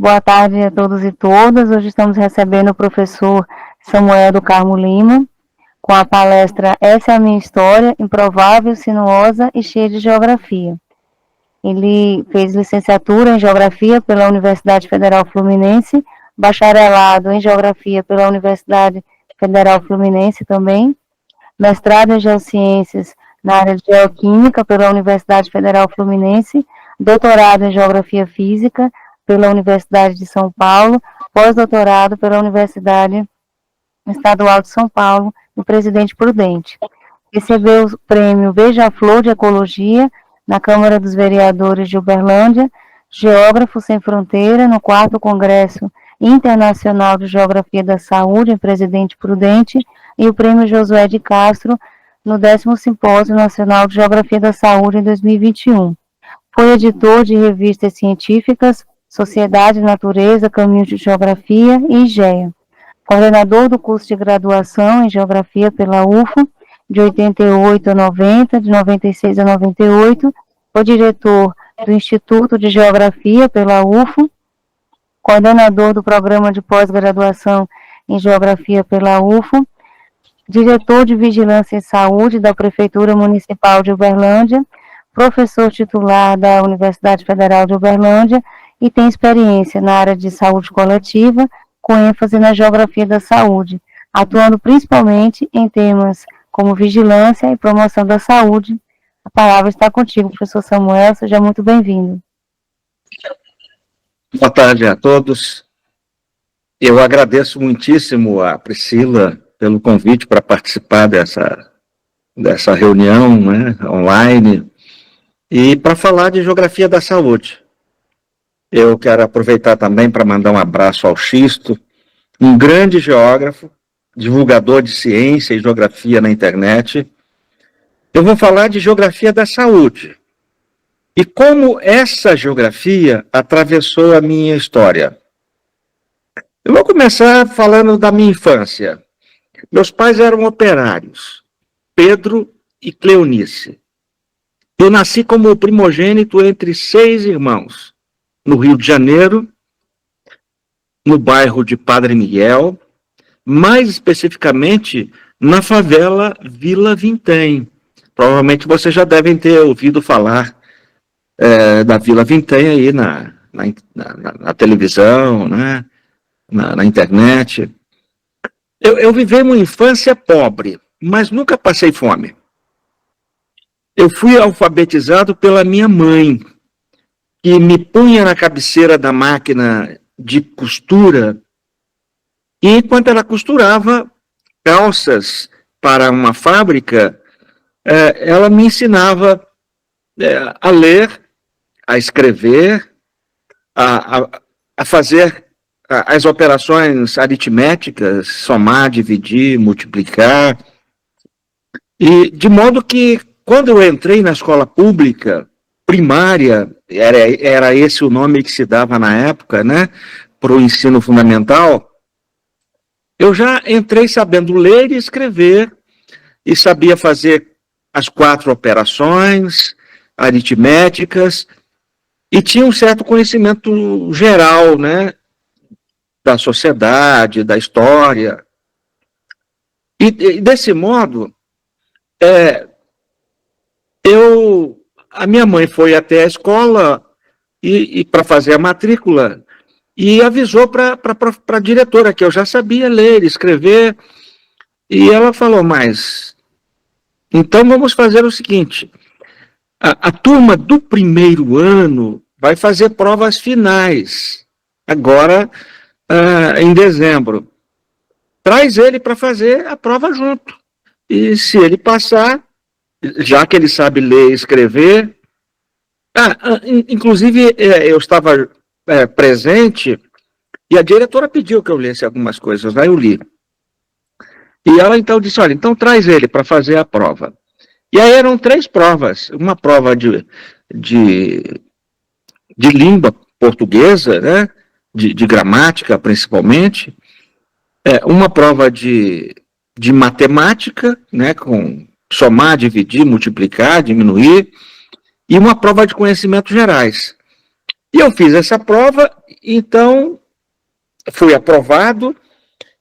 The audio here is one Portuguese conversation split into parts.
Boa tarde a todos e todas. Hoje estamos recebendo o professor Samuel do Carmo Lima, com a palestra Essa é a Minha História, Improvável, Sinuosa e Cheia de Geografia. Ele fez licenciatura em Geografia pela Universidade Federal Fluminense, bacharelado em Geografia pela Universidade Federal Fluminense também, mestrado em Geociências na área de Geoquímica pela Universidade Federal Fluminense, doutorado em Geografia Física pela Universidade de São Paulo, pós-doutorado pela Universidade Estadual de São Paulo, no Presidente Prudente. Recebeu o prêmio Beija-Flor de Ecologia na Câmara dos Vereadores de Uberlândia, Geógrafo Sem Fronteira, no 4º Congresso Internacional de Geografia da Saúde, em Presidente Prudente, e o prêmio Josué de Castro, no 10º Simpósio Nacional de Geografia da Saúde, em 2021. Foi editor de revistas científicas, Sociedade, Natureza, Caminhos de Geografia e IGEA. Coordenador do curso de graduação em Geografia pela UFO, de 88 a 90, de 96 a 98. Foi diretor do Instituto de Geografia pela UFO. Coordenador do programa de pós-graduação em Geografia pela UFO. Diretor de Vigilância em Saúde da Prefeitura Municipal de Uberlândia. Professor titular da Universidade Federal de Uberlândia e tem experiência na área de saúde coletiva, com ênfase na geografia da saúde, atuando principalmente em temas como vigilância e promoção da saúde. A palavra está contigo, professor Samuel, seja muito bem-vindo. Boa tarde a todos. Eu agradeço muitíssimo a Priscila pelo convite para participar dessa reunião, né, online, e para falar de geografia da saúde. Eu quero aproveitar também para mandar um abraço ao Xisto, um grande geógrafo, divulgador de ciência e geografia na internet. Eu vou falar de geografia da saúde e como essa geografia atravessou a minha história. Eu vou começar falando da minha infância. Meus pais eram operários, Pedro e Cleonice. Eu nasci como primogênito entre 6 irmãos, no Rio de Janeiro, no bairro de Padre Miguel, mais especificamente na favela Vila Vintém. Provavelmente vocês já devem ter ouvido falar da Vila Vintém aí na televisão, né? na internet. Eu vivi uma infância pobre, mas nunca passei fome. Eu fui alfabetizado pela minha mãe, que me punha na cabeceira da máquina de costura, e enquanto ela costurava calças para uma fábrica, ela me ensinava a ler, a escrever, a fazer as operações aritméticas, somar, dividir, multiplicar, e de modo que, quando eu entrei na escola pública, primária, era esse o nome que se dava na época, né, para o ensino fundamental, eu já entrei sabendo ler e escrever, e sabia fazer as 4 operações aritméticas, e tinha um certo conhecimento geral, né, da sociedade, da história. E desse modo, a minha mãe foi até a escola e para fazer a matrícula e avisou para a diretora que eu já sabia ler, escrever, e ela falou, mas então vamos fazer o seguinte, a turma do primeiro ano vai fazer provas finais, agora em dezembro. Traz ele para fazer a prova junto, e se ele passar, já que ele sabe ler e escrever. Inclusive, eu estava presente e a diretora pediu que eu lesse algumas coisas, aí eu li. E ela então disse, olha, então traz ele para fazer a prova. E aí eram 3 provas, uma prova de língua portuguesa, né, de gramática principalmente, uma prova de matemática, né, com somar, dividir, multiplicar, diminuir, e uma prova de conhecimentos gerais. E eu fiz essa prova, então fui aprovado,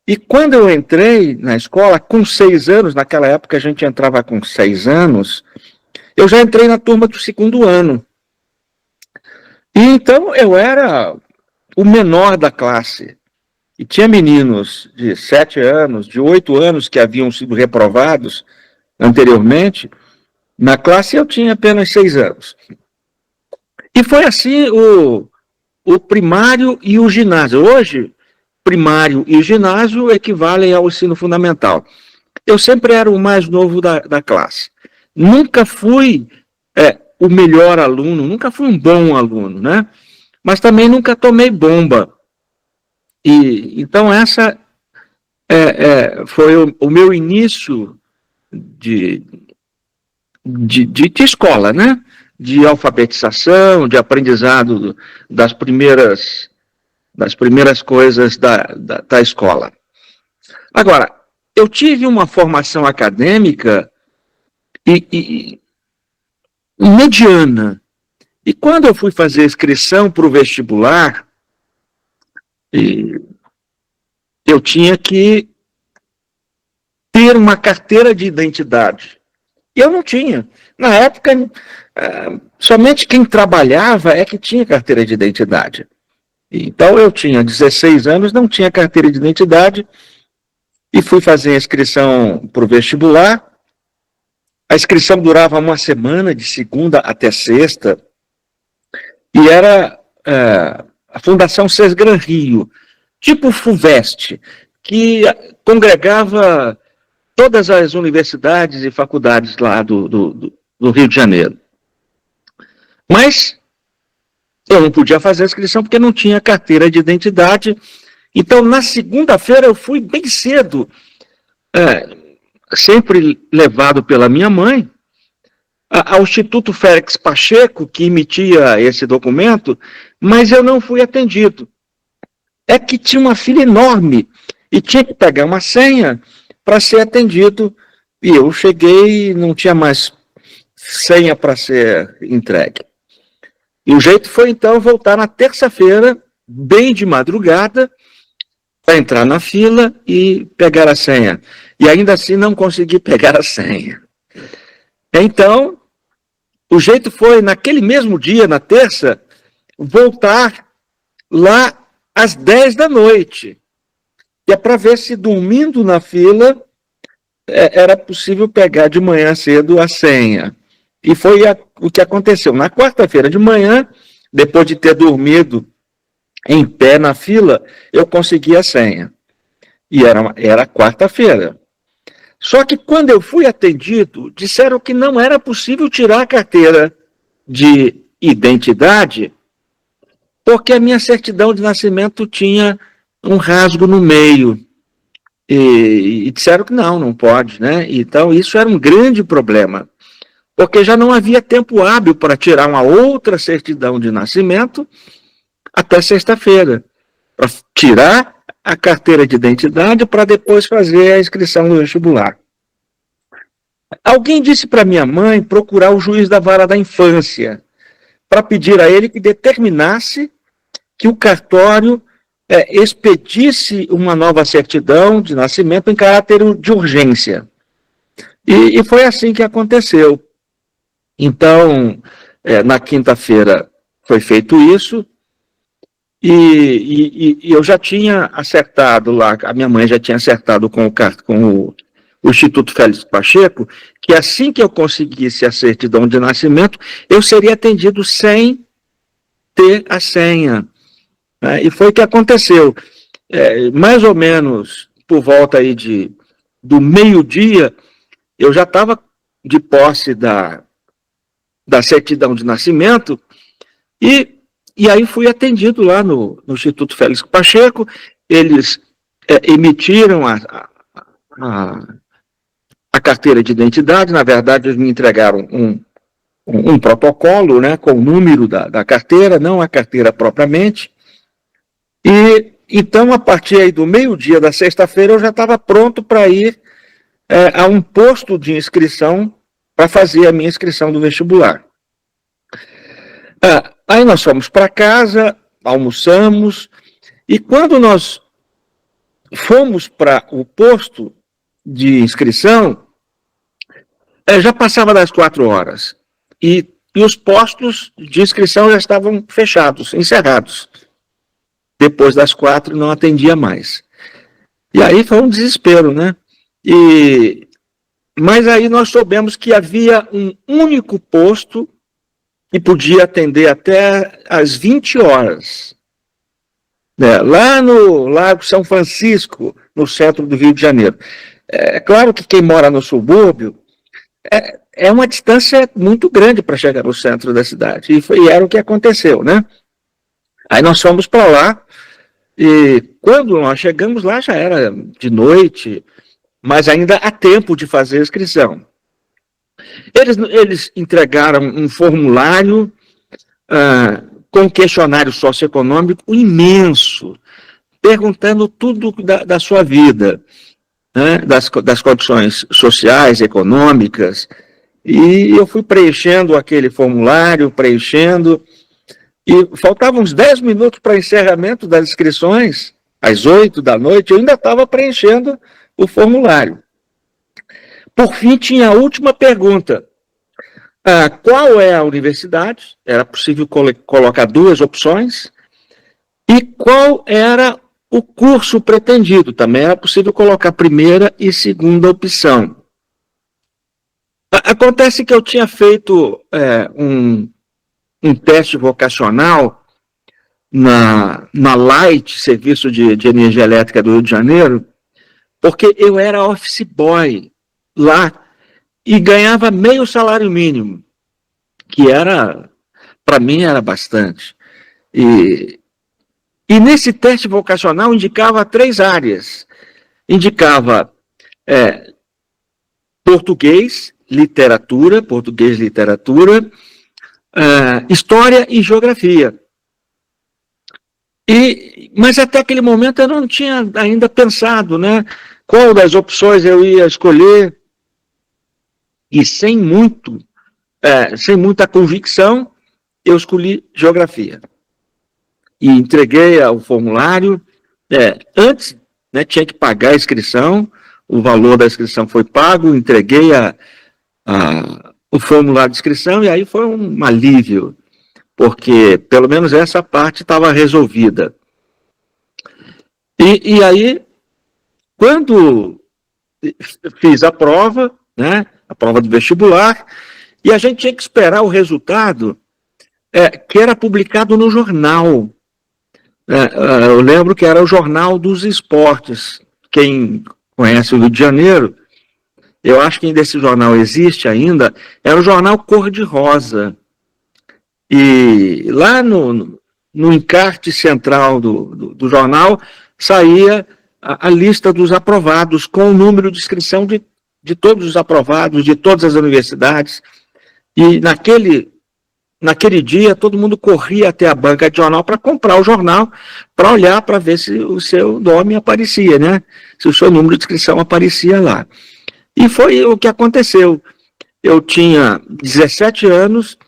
e quando eu entrei na escola, com 6 anos, naquela época a gente entrava com 6 anos, eu já entrei na turma do 2º ano. E então eu era o menor da classe. E tinha meninos de 7 anos, de 8 anos, que haviam sido reprovados anteriormente. Na classe eu tinha apenas 6 anos. E foi assim o primário e o ginásio. Hoje, primário e ginásio equivalem ao ensino fundamental. Eu sempre era o mais novo da classe. Nunca fui o melhor aluno, nunca fui um bom aluno, né? Mas também nunca tomei bomba. E então essa foi o meu início de escola, né? De alfabetização, de aprendizado das primeiras coisas da escola. Agora, eu tive uma formação acadêmica mediana. E quando eu fui fazer a inscrição para o vestibular, eu tinha que ter uma carteira de identidade. E eu não tinha. Na época, somente quem trabalhava é que tinha carteira de identidade. Então eu tinha 16 anos, não tinha carteira de identidade, e fui fazer a inscrição para o vestibular. A inscrição durava uma semana, de segunda até sexta, e era a Fundação Sesgran Rio, tipo FUVEST, que congregava todas as universidades e faculdades lá do Rio de Janeiro. Mas eu não podia fazer a inscrição porque não tinha carteira de identidade. Então, na segunda-feira, eu fui bem cedo, sempre levado pela minha mãe, ao Instituto Félix Pacheco, que emitia esse documento, mas eu não fui atendido. É que tinha uma fila enorme e tinha que pegar uma senha para ser atendido, e eu cheguei e não tinha mais senha para ser entregue. E o jeito foi, então, voltar na terça-feira, bem de madrugada, para entrar na fila e pegar a senha. E ainda assim não consegui pegar a senha. Então, o jeito foi, naquele mesmo dia, na terça, voltar lá às 10 da noite. E é para ver se, dormindo na fila, era possível pegar de manhã cedo a senha. E foi o que aconteceu. Na quarta-feira de manhã, depois de ter dormido em pé na fila, eu consegui a senha. E era quarta-feira. Só que quando eu fui atendido, disseram que não era possível tirar a carteira de identidade, porque a minha certidão de nascimento tinha um rasgo no meio. E disseram que não pode, né? Então isso era um grande problema, porque já não havia tempo hábil para tirar uma outra certidão de nascimento até sexta-feira, para tirar a carteira de identidade para depois fazer a inscrição no vestibular. Alguém disse para minha mãe procurar o juiz da vara da infância para pedir a ele que determinasse que o cartório expedisse uma nova certidão de nascimento em caráter de urgência. E foi assim que aconteceu. Então, na quinta-feira foi feito isso, e eu já tinha acertado lá, a minha mãe já tinha acertado com o Instituto Félix Pacheco, que assim que eu conseguisse a certidão de nascimento, eu seria atendido sem ter a senha. E foi o que aconteceu. Mais ou menos por volta aí do meio-dia, eu já estava de posse da certidão de nascimento, e aí fui atendido lá no Instituto Félix Pacheco. Eles emitiram a carteira de identidade. Na verdade, eles me entregaram um protocolo, né, com o número da carteira, não a carteira propriamente. E então, a partir aí do meio-dia da sexta-feira, eu já estava pronto para ir a um posto de inscrição para fazer a minha inscrição do vestibular. Aí nós fomos para casa, almoçamos, e quando nós fomos para o posto de inscrição, já passava das 4 horas. E os postos de inscrição já estavam fechados, encerrados. Depois das 4 não atendia mais. E aí foi um desespero, né? Mas aí nós soubemos que havia um único posto que podia atender até às 20 horas. Lá no Lago São Francisco, no centro do Rio de Janeiro. É claro que quem mora no subúrbio é uma distância muito grande para chegar no centro da cidade. E era o que aconteceu, né? Aí nós fomos para lá, e quando nós chegamos lá já era de noite, mas ainda há tempo de fazer a inscrição. Eles entregaram um formulário com um questionário socioeconômico imenso, perguntando tudo da sua vida, né, das condições sociais, econômicas, e eu fui preenchendo aquele formulário, e faltavam uns 10 minutos para encerramento das inscrições, às 8 da noite, eu ainda estava preenchendo o formulário. Por fim, tinha a última pergunta. Qual é a universidade? Era possível colocar 2 opções. E qual era o curso pretendido? Também era possível colocar primeira e segunda opção. Acontece que eu tinha feito um teste vocacional na Light, Serviço de Energia Elétrica do Rio de Janeiro, porque eu era office boy lá e ganhava meio salário mínimo, que para mim era bastante. E nesse teste vocacional indicava 3 áreas. Indicava português, literatura, história e geografia. Mas até aquele momento eu não tinha ainda pensado, né, qual das opções eu ia escolher, e sem muita convicção, eu escolhi geografia. E entreguei o formulário. Antes, né, tinha que pagar a inscrição, o valor da inscrição foi pago, entreguei o formulário de inscrição, e aí foi um alívio, porque pelo menos essa parte estava resolvida. E aí, quando fiz a prova, né, a prova do vestibular, e a gente tinha que esperar o resultado, que era publicado no jornal. Eu lembro que era o Jornal dos Esportes. Quem conhece o Rio de Janeiro, eu acho que ainda esse jornal existe ainda, era o jornal Cor-de-Rosa. E lá no encarte central do jornal saía a lista dos aprovados, com o número de inscrição de todos os aprovados, de todas as universidades. E naquele dia, todo mundo corria até a banca de jornal para comprar o jornal, para olhar, para ver se o seu nome aparecia, né? Se o seu número de inscrição aparecia lá. E foi o que aconteceu. Eu tinha 17 anos,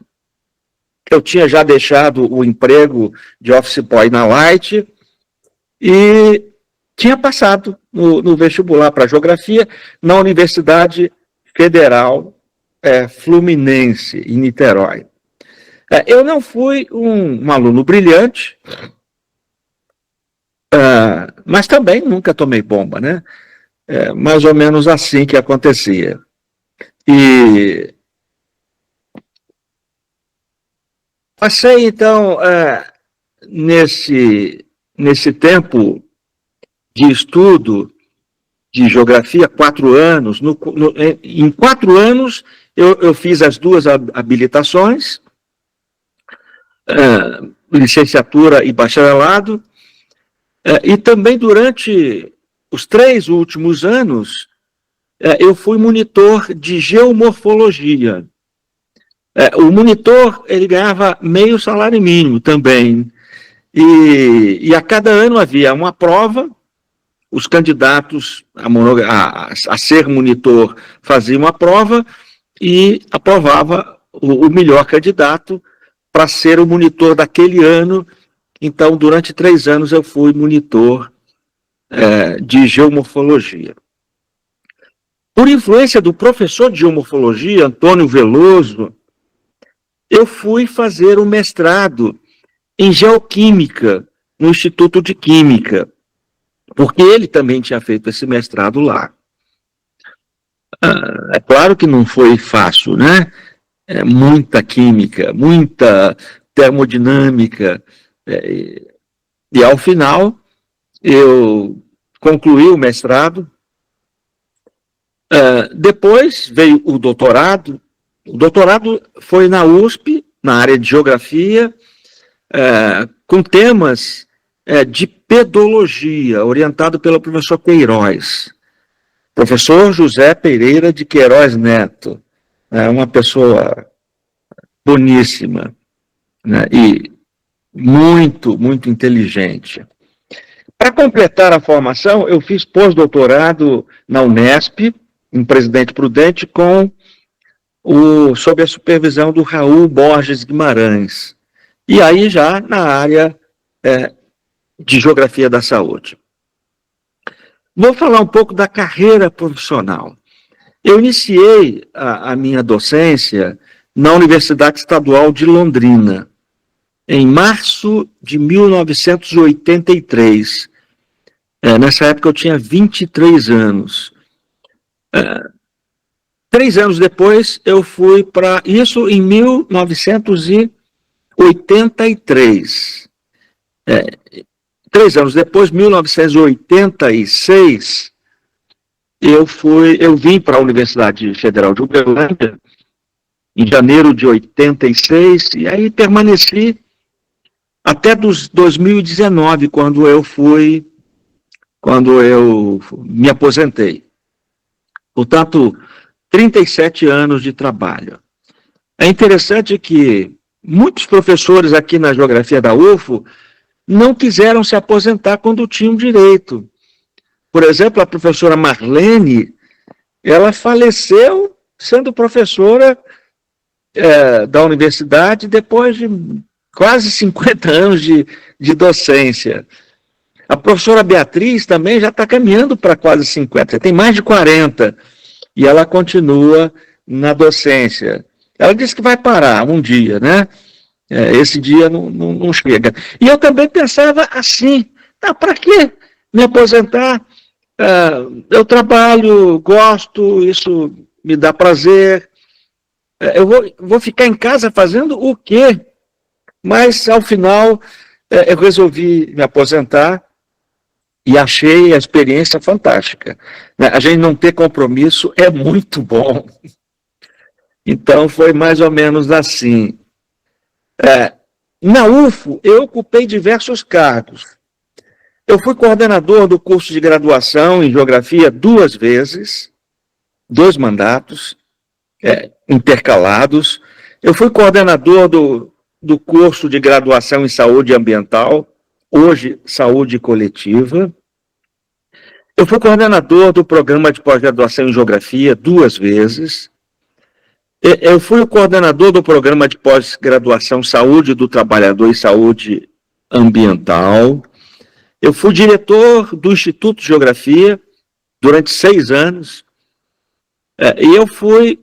eu tinha já deixado o emprego de office boy na Light e tinha passado no vestibular para geografia na Universidade Federal Fluminense, em Niterói. Eu não fui um aluno brilhante, mas também nunca tomei bomba, né? Mais ou menos assim que acontecia. E passei, então, nesse tempo de estudo de geografia, 4 anos. Em 4 anos, eu fiz as 2 habilitações, licenciatura e bacharelado, e também durante os 3 últimos anos, eu fui monitor de geomorfologia. O monitor, ele ganhava meio salário mínimo também, e a cada ano havia uma prova, os candidatos a ser monitor faziam uma prova e aprovava o melhor candidato para ser o monitor daquele ano. Então, durante 3 anos, eu fui monitor de geomorfologia. Por influência do professor de geomorfologia, Antônio Veloso, eu fui fazer o mestrado em geoquímica no Instituto de Química, porque ele também tinha feito esse mestrado lá. É claro que não foi fácil, né? Muita química, muita termodinâmica, e ao final eu concluí o mestrado. Depois veio o doutorado. O doutorado foi na USP, na área de geografia, com temas de pedologia, orientado pelo professor Queiroz. Professor José Pereira de Queiroz Neto, uma pessoa boníssima, né, e muito, muito inteligente. Para completar a formação, eu fiz pós-doutorado na Unesp, em Presidente Prudente, sob a supervisão do Raul Borges Guimarães. E aí já na área de Geografia da Saúde. Vou falar um pouco da carreira profissional. Eu iniciei a minha docência na Universidade Estadual de Londrina, em março de 1983. Nessa época eu tinha 23 anos. 3 anos depois eu fui para... Isso em 1983. 3 anos depois, 1986, eu vim para a Universidade Federal de Uberlândia, em janeiro de 86, e aí permaneci até 2019, quando eu me aposentei. Portanto, 37 anos de trabalho. É interessante que muitos professores aqui na Geografia da UFO não quiseram se aposentar quando tinham direito. Por exemplo, a professora Marlene, ela faleceu sendo professora da universidade depois de quase 50 anos de docência. A professora Beatriz também já está caminhando para quase 50, tem mais de 40, e ela continua na docência. Ela disse que vai parar um dia, né? Esse dia não chega. E eu também pensava assim, para que me aposentar? Eu trabalho, gosto, isso me dá prazer. Eu vou ficar em casa fazendo o quê? Mas, ao final, eu resolvi me aposentar e achei a experiência fantástica. A gente não ter compromisso é muito bom. Então, foi mais ou menos assim. Na UFO, eu ocupei diversos cargos. Eu fui coordenador do curso de graduação em Geografia 2 vezes, 2 mandatos intercalados. Eu fui coordenador do curso de graduação em Saúde Ambiental, hoje Saúde Coletiva. Eu fui coordenador do programa de pós-graduação em Geografia 2 vezes. Eu fui o coordenador do programa de pós-graduação Saúde do Trabalhador e Saúde Ambiental. Eu fui diretor do Instituto de Geografia durante 6 anos. E eu fui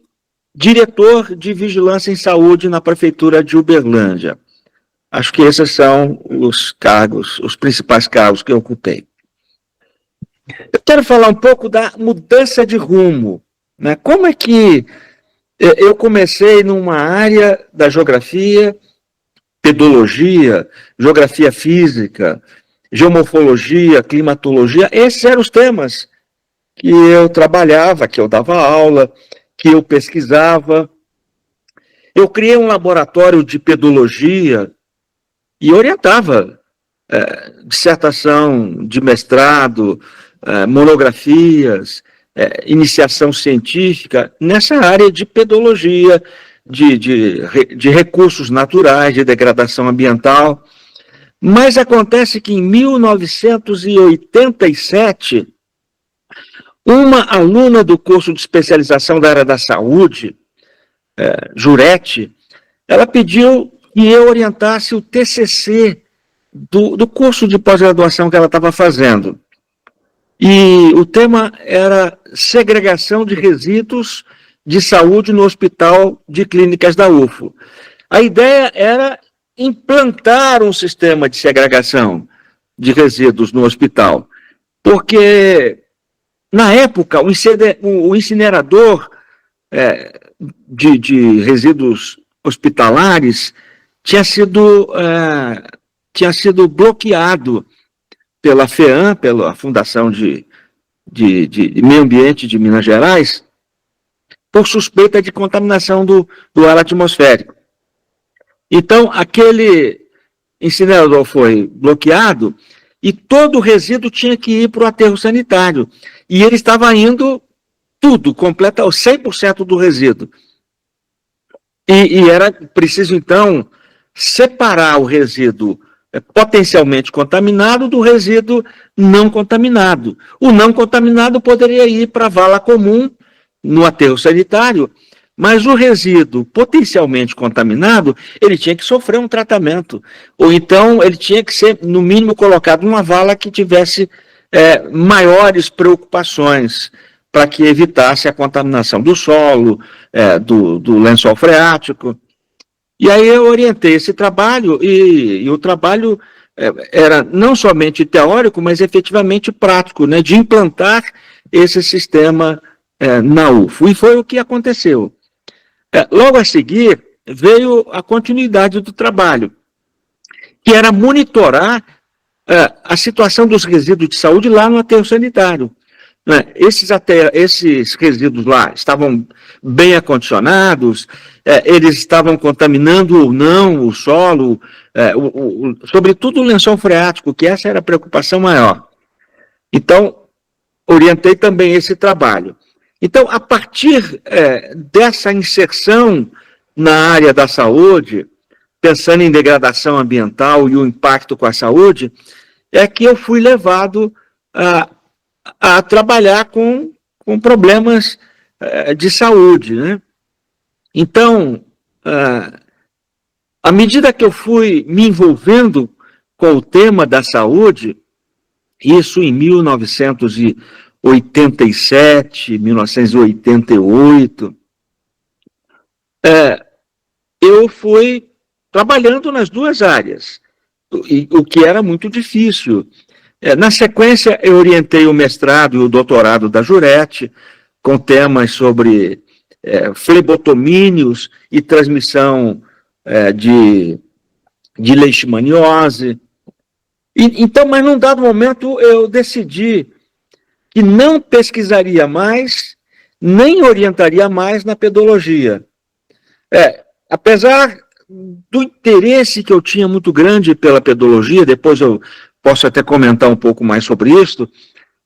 diretor de Vigilância em Saúde na Prefeitura de Uberlândia. Acho que esses são os principais cargos que eu ocupei. Eu quero falar um pouco da mudança de rumo, né? Como é que eu comecei numa área da geografia, pedologia, geografia física, geomorfologia, climatologia. Esses eram os temas que eu trabalhava, que eu dava aula, que eu pesquisava. Eu criei um laboratório de pedologia e orientava dissertação de mestrado, monografias, iniciação científica nessa área de pedologia, de recursos naturais, de degradação ambiental. Mas acontece que em 1987, uma aluna do curso de especialização da área da saúde, Jurete, ela pediu que eu orientasse o TCC do curso de pós-graduação que ela estava fazendo. E o tema era segregação de resíduos de saúde no Hospital de Clínicas da UFO. A ideia era implantar um sistema de segregação de resíduos no hospital, porque, na época, o incinerador de resíduos hospitalares tinha sido bloqueado pela FEAM, pela Fundação de Meio Ambiente de Minas Gerais, por suspeita de contaminação do ar atmosférico. Então, aquele incinerador foi bloqueado e todo o resíduo tinha que ir para o aterro sanitário. E ele estava indo tudo, 100% do resíduo. E era preciso, então, separar o resíduo potencialmente contaminado do resíduo não contaminado. O não contaminado poderia ir para a vala comum, no aterro sanitário, mas o resíduo potencialmente contaminado, ele tinha que sofrer um tratamento, ou então ele tinha que ser, no mínimo, colocado numa vala que tivesse maiores preocupações, para que evitasse a contaminação do solo, do lençol freático. E aí eu orientei esse trabalho, e o trabalho era não somente teórico, mas efetivamente prático, né, de implantar esse sistema na UFO. E foi o que aconteceu. Logo a seguir, veio a continuidade do trabalho, que era monitorar a situação dos resíduos de saúde lá no aterro sanitário. Esses resíduos lá estavam bem acondicionados, eles estavam contaminando ou não o solo, sobretudo o lençol freático, que essa era a preocupação maior. Então, orientei também esse trabalho. Então, a partir dessa inserção na área da saúde, pensando em degradação ambiental e o impacto com a saúde, é que eu fui levado a trabalhar com problemas de saúde, né? Então, à medida que eu fui me envolvendo com o tema da saúde, isso em 1987, 1988, eu fui trabalhando nas duas áreas, o que era muito difícil. Na sequência, eu orientei o mestrado e o doutorado da Jurete, com temas sobre flebotomínios e transmissão de leishmaniose. Então, mas num dado momento, eu decidi que não pesquisaria mais, nem orientaria mais na pedologia. Apesar do interesse que eu tinha muito grande pela pedologia, depois eu posso até comentar um pouco mais sobre isso,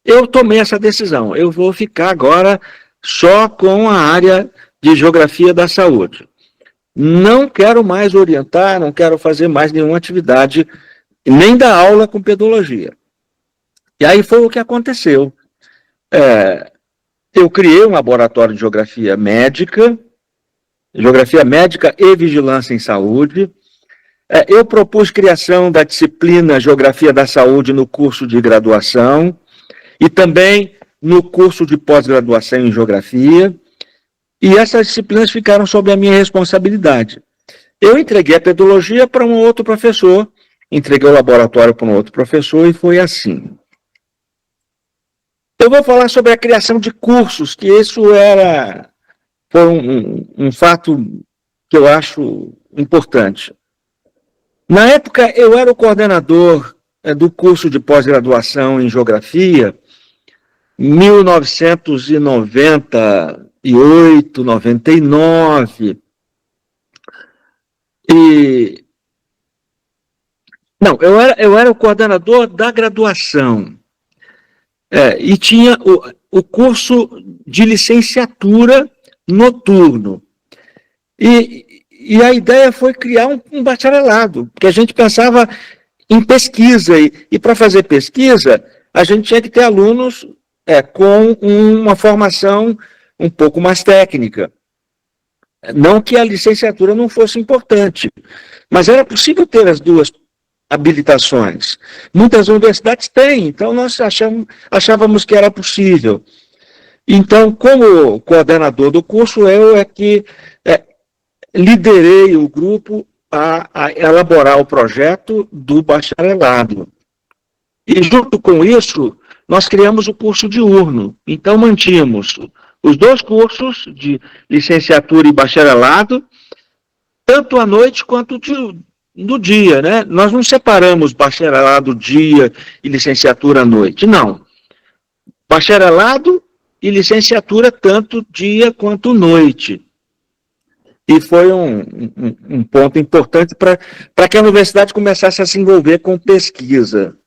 eu tomei essa decisão. Eu vou ficar agora só com a área de geografia da saúde. Não quero mais orientar, não quero fazer mais nenhuma atividade, nem dar aula com pedologia. E aí foi o que aconteceu. Eu criei um laboratório de geografia médica e vigilância em saúde. Eu propus criação da disciplina Geografia da Saúde no curso de graduação e também no curso de pós-graduação em Geografia, e essas disciplinas ficaram sob a minha responsabilidade. Eu entreguei a pedologia para um outro professor, entreguei o laboratório para um outro professor, e foi assim. Eu vou falar sobre a criação de cursos, que isso foi um fato que eu acho importante. Na época, eu era o coordenador do curso de pós-graduação em Geografia, 1998, 99. Não, eu era o coordenador da graduação. E tinha o curso de licenciatura noturno. E a ideia foi criar um bacharelado, porque a gente pensava em pesquisa, e para fazer pesquisa, a gente tinha que ter alunos com uma formação um pouco mais técnica. Não que a licenciatura não fosse importante, mas era possível ter as duas habilitações. Muitas universidades têm, então nós achávamos que era possível. Então, como coordenador do curso, eu é que liderei o grupo a elaborar o projeto do bacharelado. E, junto com isso, nós criamos o curso diurno. Então, mantínhamos os dois cursos de licenciatura e bacharelado, tanto à noite quanto no dia, né? Nós não separamos bacharelado dia e licenciatura à noite, não. Bacharelado e licenciatura tanto dia quanto noite. E foi um ponto importante para que a universidade começasse a se envolver com pesquisa.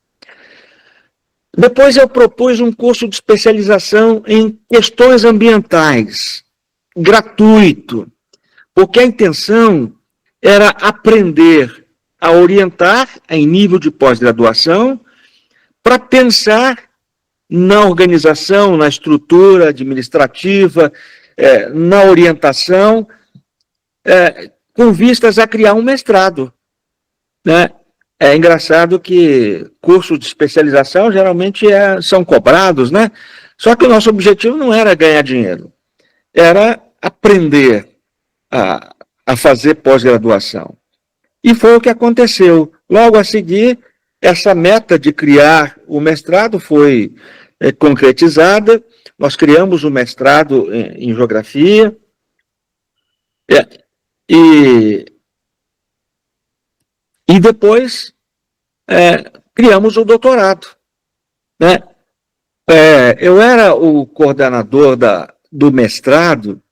Depois eu propus um curso de especialização em questões ambientais, gratuito, porque a intenção era aprender a orientar em nível de pós-graduação para pensar na organização, na estrutura administrativa, na orientação, com vistas a criar um mestrado, né? É engraçado que cursos de especialização geralmente são cobrados, né? Só que o nosso objetivo não era ganhar dinheiro, era aprender a fazer pós-graduação. E foi o que aconteceu. Logo a seguir, essa meta de criar o mestrado foi concretizada. Nós criamos o mestrado em geografia e depois criamos o doutorado, né? Eu era o coordenador do mestrado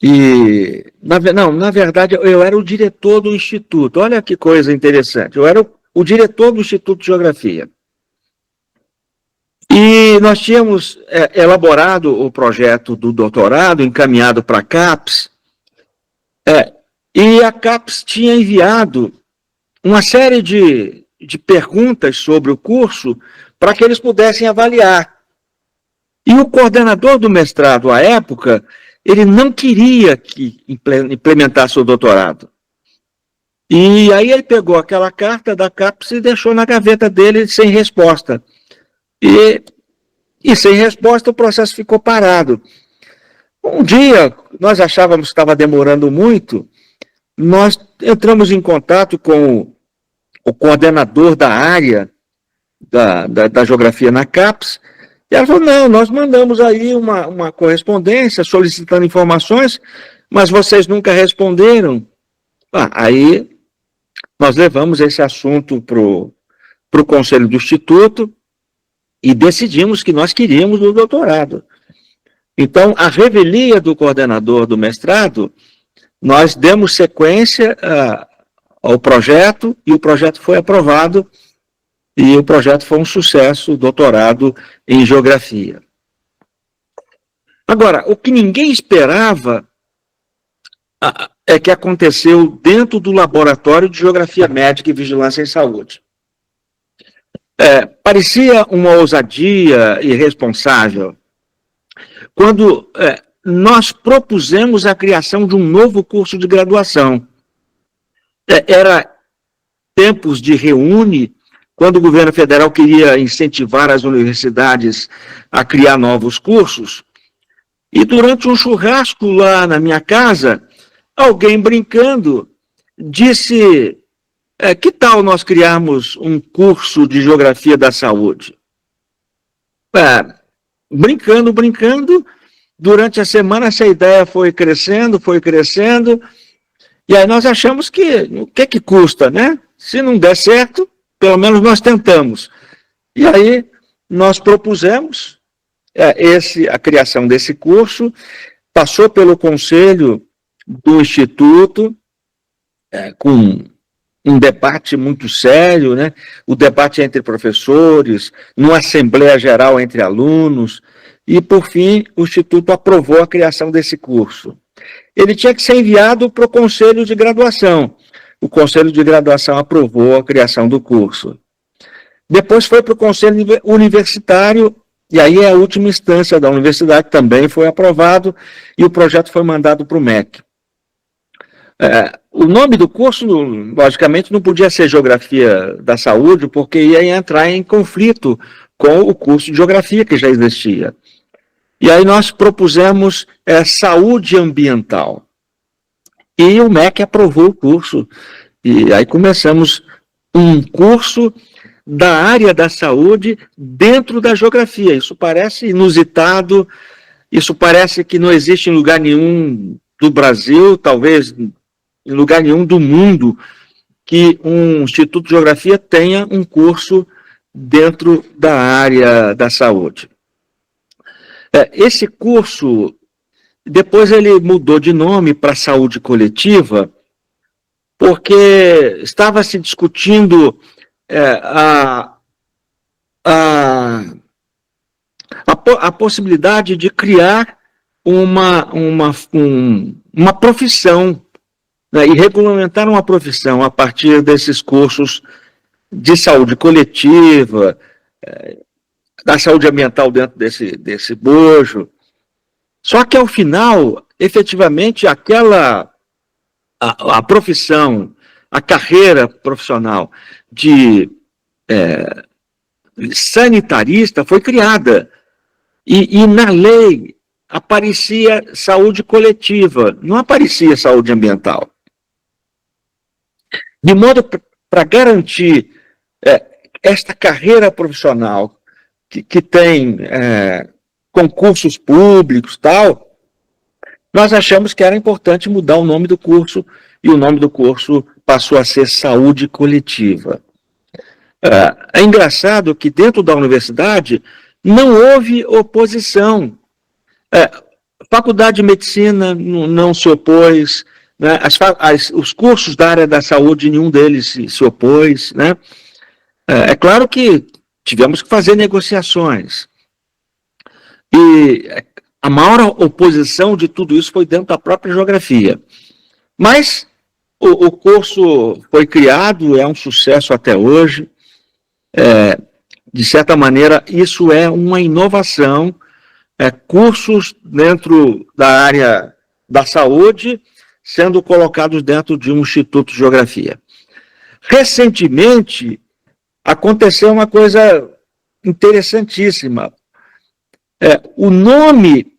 e, na verdade, eu era o diretor do instituto. Olha que coisa interessante. Eu era o diretor do Instituto de Geografia. E nós tínhamos elaborado o projeto do doutorado, encaminhado para a CAPES, e a CAPES tinha enviado uma série de perguntas sobre o curso para que eles pudessem avaliar. E o coordenador do mestrado, à época, ele não queria que implementasse o doutorado. E aí ele pegou aquela carta da CAPES e deixou na gaveta dele sem resposta. E sem resposta o processo ficou parado. Um dia, nós achávamos que estava demorando muito, nós entramos em contato com o coordenador da área da geografia na CAPES, e ela falou, não, nós mandamos aí uma correspondência solicitando informações, mas vocês nunca responderam. Aí nós levamos esse assunto para o Conselho do Instituto e decidimos que nós queríamos o doutorado. Então, a revelia do coordenador do mestrado, nós demos sequência ao projeto, e o projeto foi aprovado, e o projeto foi um sucesso, o doutorado em geografia. Agora, o que ninguém esperava é que aconteceu dentro do Laboratório de Geografia Médica e Vigilância em Saúde. Parecia uma ousadia irresponsável quando nós propusemos a criação de um novo curso de graduação. Era tempos de reúne, quando o governo federal queria incentivar as universidades a criar novos cursos, e durante um churrasco lá na minha casa, alguém brincando disse, que tal nós criarmos um curso de Geografia da Saúde? Brincando, durante a semana essa ideia foi crescendo, e aí nós achamos que, o que custa, né? Se não der certo, pelo menos nós tentamos. E aí nós propusemos a criação desse curso, passou pelo conselho do Instituto, com um debate muito sério, né? O debate entre professores, numa assembleia geral entre alunos, e, por fim, o Instituto aprovou a criação desse curso. Ele tinha que ser enviado para o Conselho de Graduação. O Conselho de Graduação aprovou a criação do curso. Depois foi para o Conselho Universitário E aí a última instância da universidade também foi aprovado e o projeto foi mandado para o MEC. O nome do curso, logicamente, não podia ser Geografia da Saúde, porque ia entrar em conflito com o curso de Geografia que já existia. E aí nós propusemos Saúde Ambiental. E o MEC aprovou o curso. E aí começamos um curso da área da saúde dentro da geografia. Isso parece inusitado, isso parece que não existe em lugar nenhum do Brasil, talvez em lugar nenhum do mundo, que um Instituto de Geografia tenha um curso dentro da área da saúde. Esse curso, depois ele mudou de nome para Saúde Coletiva, porque estava se discutindo a possibilidade de criar uma profissão, né, e regulamentar uma profissão a partir desses cursos de saúde coletiva, da saúde ambiental dentro desse bojo. Só que, ao final, efetivamente, a profissão, a carreira profissional de sanitarista foi criada. E na lei aparecia saúde coletiva, não aparecia saúde ambiental. De modo para garantir esta carreira profissional que tem concursos públicos e tal, nós achamos que era importante mudar o nome do curso, e o nome do curso passou a ser Saúde Coletiva. É engraçado que dentro da universidade não houve oposição. Faculdade de Medicina não se opôs, né? Os cursos da área da saúde, nenhum deles se opôs, né? É claro que tivemos que fazer negociações. E a maior oposição de tudo isso foi dentro da própria geografia. Mas o curso foi criado, é um sucesso até hoje. De certa maneira, isso é uma inovação, cursos dentro da área da saúde sendo colocados dentro de um Instituto de Geografia. Recentemente, aconteceu uma coisa interessantíssima. O nome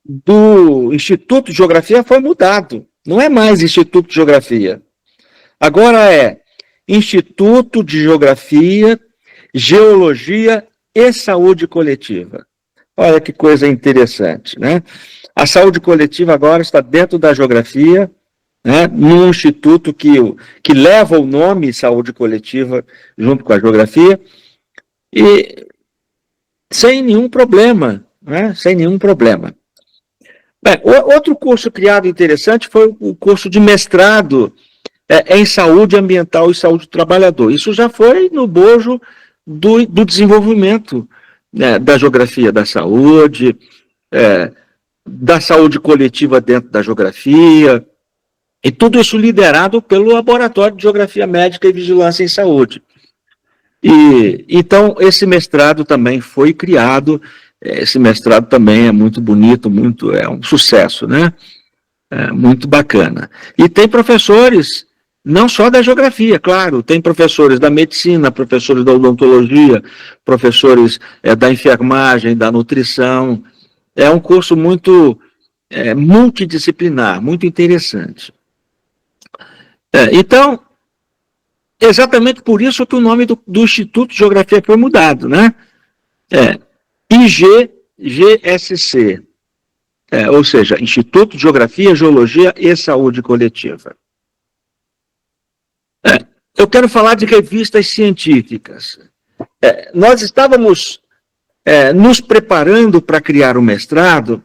do Instituto de Geografia foi mudado. Não é mais Instituto de Geografia. Agora é Instituto de Geografia, Geologia e Saúde Coletiva. Olha que coisa interessante, né? A saúde coletiva agora está dentro da geografia, né, num instituto que leva o nome Saúde Coletiva junto com a geografia, e sem nenhum problema, né? Sem nenhum problema. Outro curso criado interessante foi o curso de mestrado em saúde ambiental e saúde do trabalhador. Isso já foi no bojo do desenvolvimento, né, da geografia da saúde coletiva dentro da geografia, e tudo isso liderado pelo Laboratório de Geografia Médica e Vigilância em Saúde. E então esse mestrado também foi criado. Esse mestrado também é muito bonito, é um sucesso, né? Muito bacana. E tem professores, não só da geografia, claro, tem professores da medicina, professores da odontologia, professores da enfermagem, da nutrição. É um curso muito multidisciplinar, muito interessante. Então, exatamente por isso que o nome do Instituto de Geografia foi mudado, né? IGGSC, ou seja, Instituto de Geografia, Geologia e Saúde Coletiva. Eu quero falar de revistas científicas. Nós estávamos nos preparando para criar o mestrado,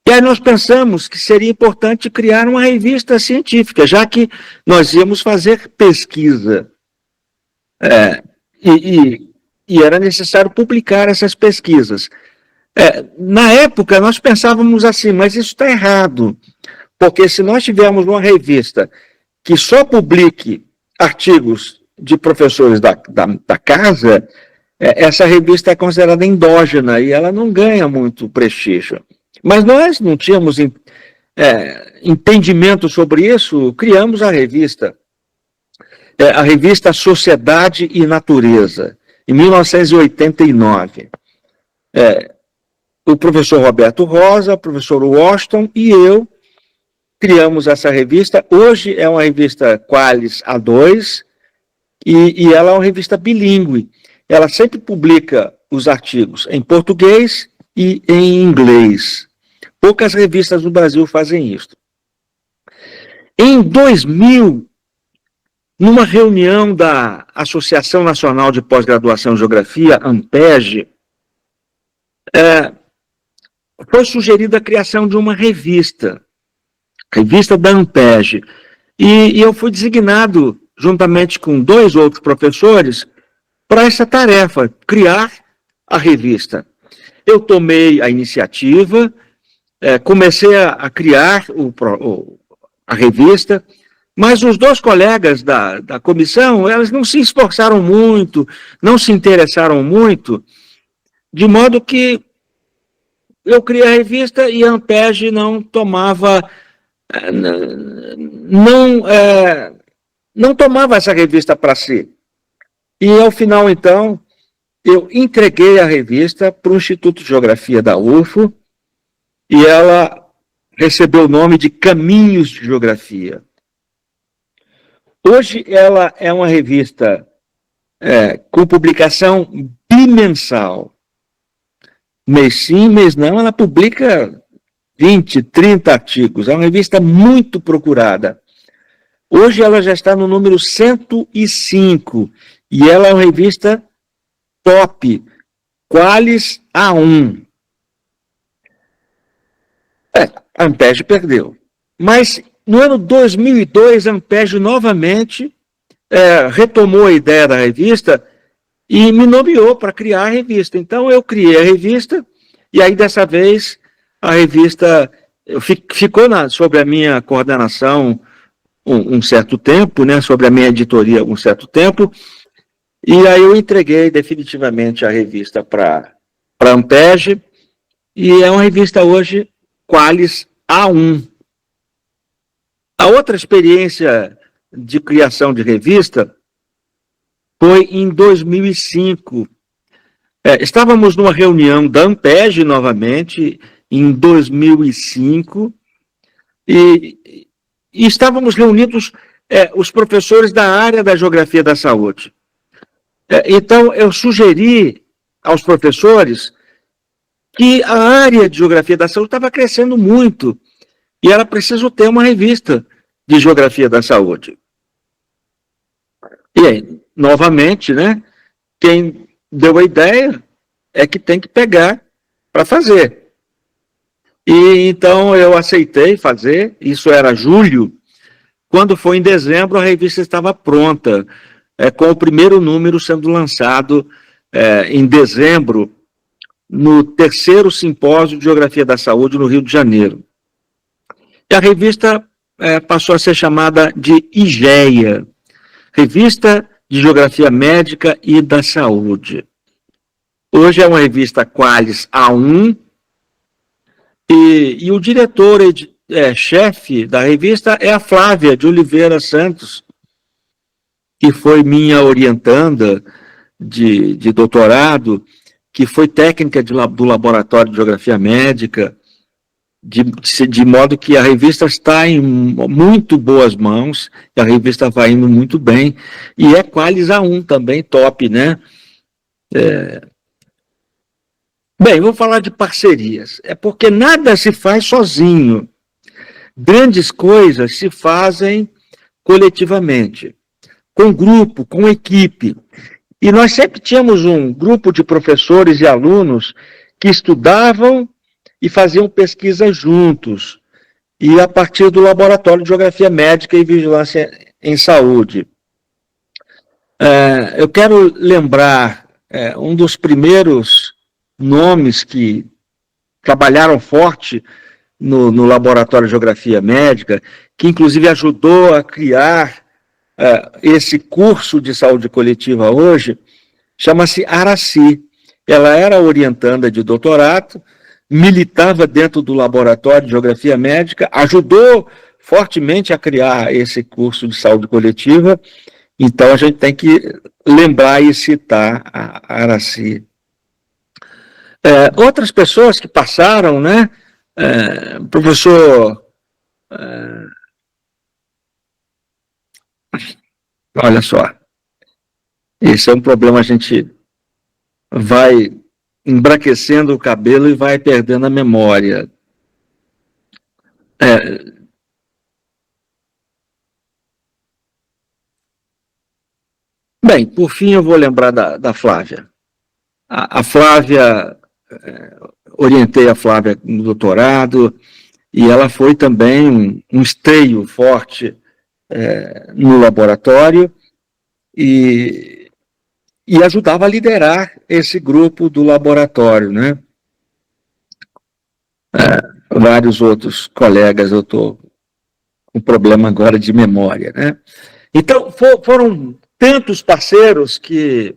e aí nós pensamos que seria importante criar uma revista científica, já que nós íamos fazer pesquisa. E era necessário publicar essas pesquisas. Na época, nós pensávamos assim, mas isso está errado, porque se nós tivermos uma revista que só publique artigos de professores da casa, essa revista é considerada endógena e ela não ganha muito prestígio. Mas nós não tínhamos entendimento sobre isso, criamos a revista Sociedade e Natureza, em 1989. O professor Roberto Rosa, o professor Washington e eu criamos essa revista. Hoje é uma revista Qualis A2 e ela é uma revista bilíngue. Ela sempre publica os artigos em português e em inglês. Poucas revistas no Brasil fazem isso. Em 2000, numa reunião da Associação Nacional de Pós-Graduação em Geografia, ANPEG, foi sugerida a criação de uma revista da ANPEG, e eu fui designado, juntamente com 2 outros professores, para essa tarefa, criar a revista. Eu tomei a iniciativa, comecei a criar a revista, mas os 2 colegas da comissão, elas não se esforçaram muito, não se interessaram muito, de modo que eu criei a revista e a ANPEG não tomava, não tomava essa revista para si. E, ao final, então, eu entreguei a revista para o Instituto de Geografia da UFO e ela recebeu o nome de Caminhos de Geografia. Hoje ela é uma revista com publicação bimensal. Mês sim, mês não, ela publica 20, 30 artigos. É uma revista muito procurada. Hoje ela já está no número 105 e ela é uma revista top, Qualis A1. A ANPEG perdeu. Mas no ano 2002, a ANPEG novamente retomou a ideia da revista e me nomeou para criar a revista. Então eu criei a revista e aí dessa vez a revista ficou sob a minha coordenação um certo tempo, né, sobre a minha editoria um certo tempo, e aí eu entreguei definitivamente a revista para a ANPEG, e é uma revista hoje Qualis A1. A outra experiência de criação de revista foi em 2005. Estávamos numa reunião da ANPEG novamente, em 2005, e estávamos reunidos os professores da área da Geografia da Saúde. Então, eu sugeri aos professores que a área de Geografia da Saúde estava crescendo muito e era preciso ter uma revista de Geografia da Saúde. E aí, novamente, né, quem deu a ideia é que tem que pegar para fazer. E então eu aceitei fazer, isso era julho. Quando foi em dezembro, a revista estava pronta, com o primeiro número sendo lançado em dezembro, no 3º Simpósio de Geografia da Saúde, no Rio de Janeiro. E a revista passou a ser chamada de IGEA, Revista de Geografia Médica e da Saúde. Hoje é uma revista Qualis A1, e o diretor chefe da revista é a Flávia de Oliveira Santos, que foi minha orientanda de doutorado, que foi técnica do Laboratório de Geografia Médica, de modo que a revista está em muito boas mãos, a revista vai indo muito bem, e é Qualis A1 também, top, né? Bem, vou falar de parcerias. É porque nada se faz sozinho. Grandes coisas se fazem coletivamente, com grupo, com equipe. E nós sempre tínhamos um grupo de professores e alunos que estudavam e faziam pesquisa juntos, e a partir do Laboratório de Geografia Médica e Vigilância em Saúde. Eu quero lembrar um dos primeiros nomes que trabalharam forte no Laboratório de Geografia Médica, que inclusive ajudou a criar esse curso de saúde coletiva hoje, chama-se Araci. Ela era orientanda de doutorado, militava dentro do laboratório de geografia médica, ajudou fortemente a criar esse curso de saúde coletiva. Então, a gente tem que lembrar e citar a Araci. Outras pessoas que passaram, né? Professor, olha só, esse é um problema, a gente vai embranquecendo o cabelo e vai perdendo a memória. Bem, por fim eu vou lembrar da Flávia. A Flávia, orientei a Flávia no doutorado, e ela foi também um esteio forte no laboratório e ajudava a liderar esse grupo do laboratório, né? Vários outros colegas, eu estou com problema agora de memória, né? Então, foram tantos parceiros que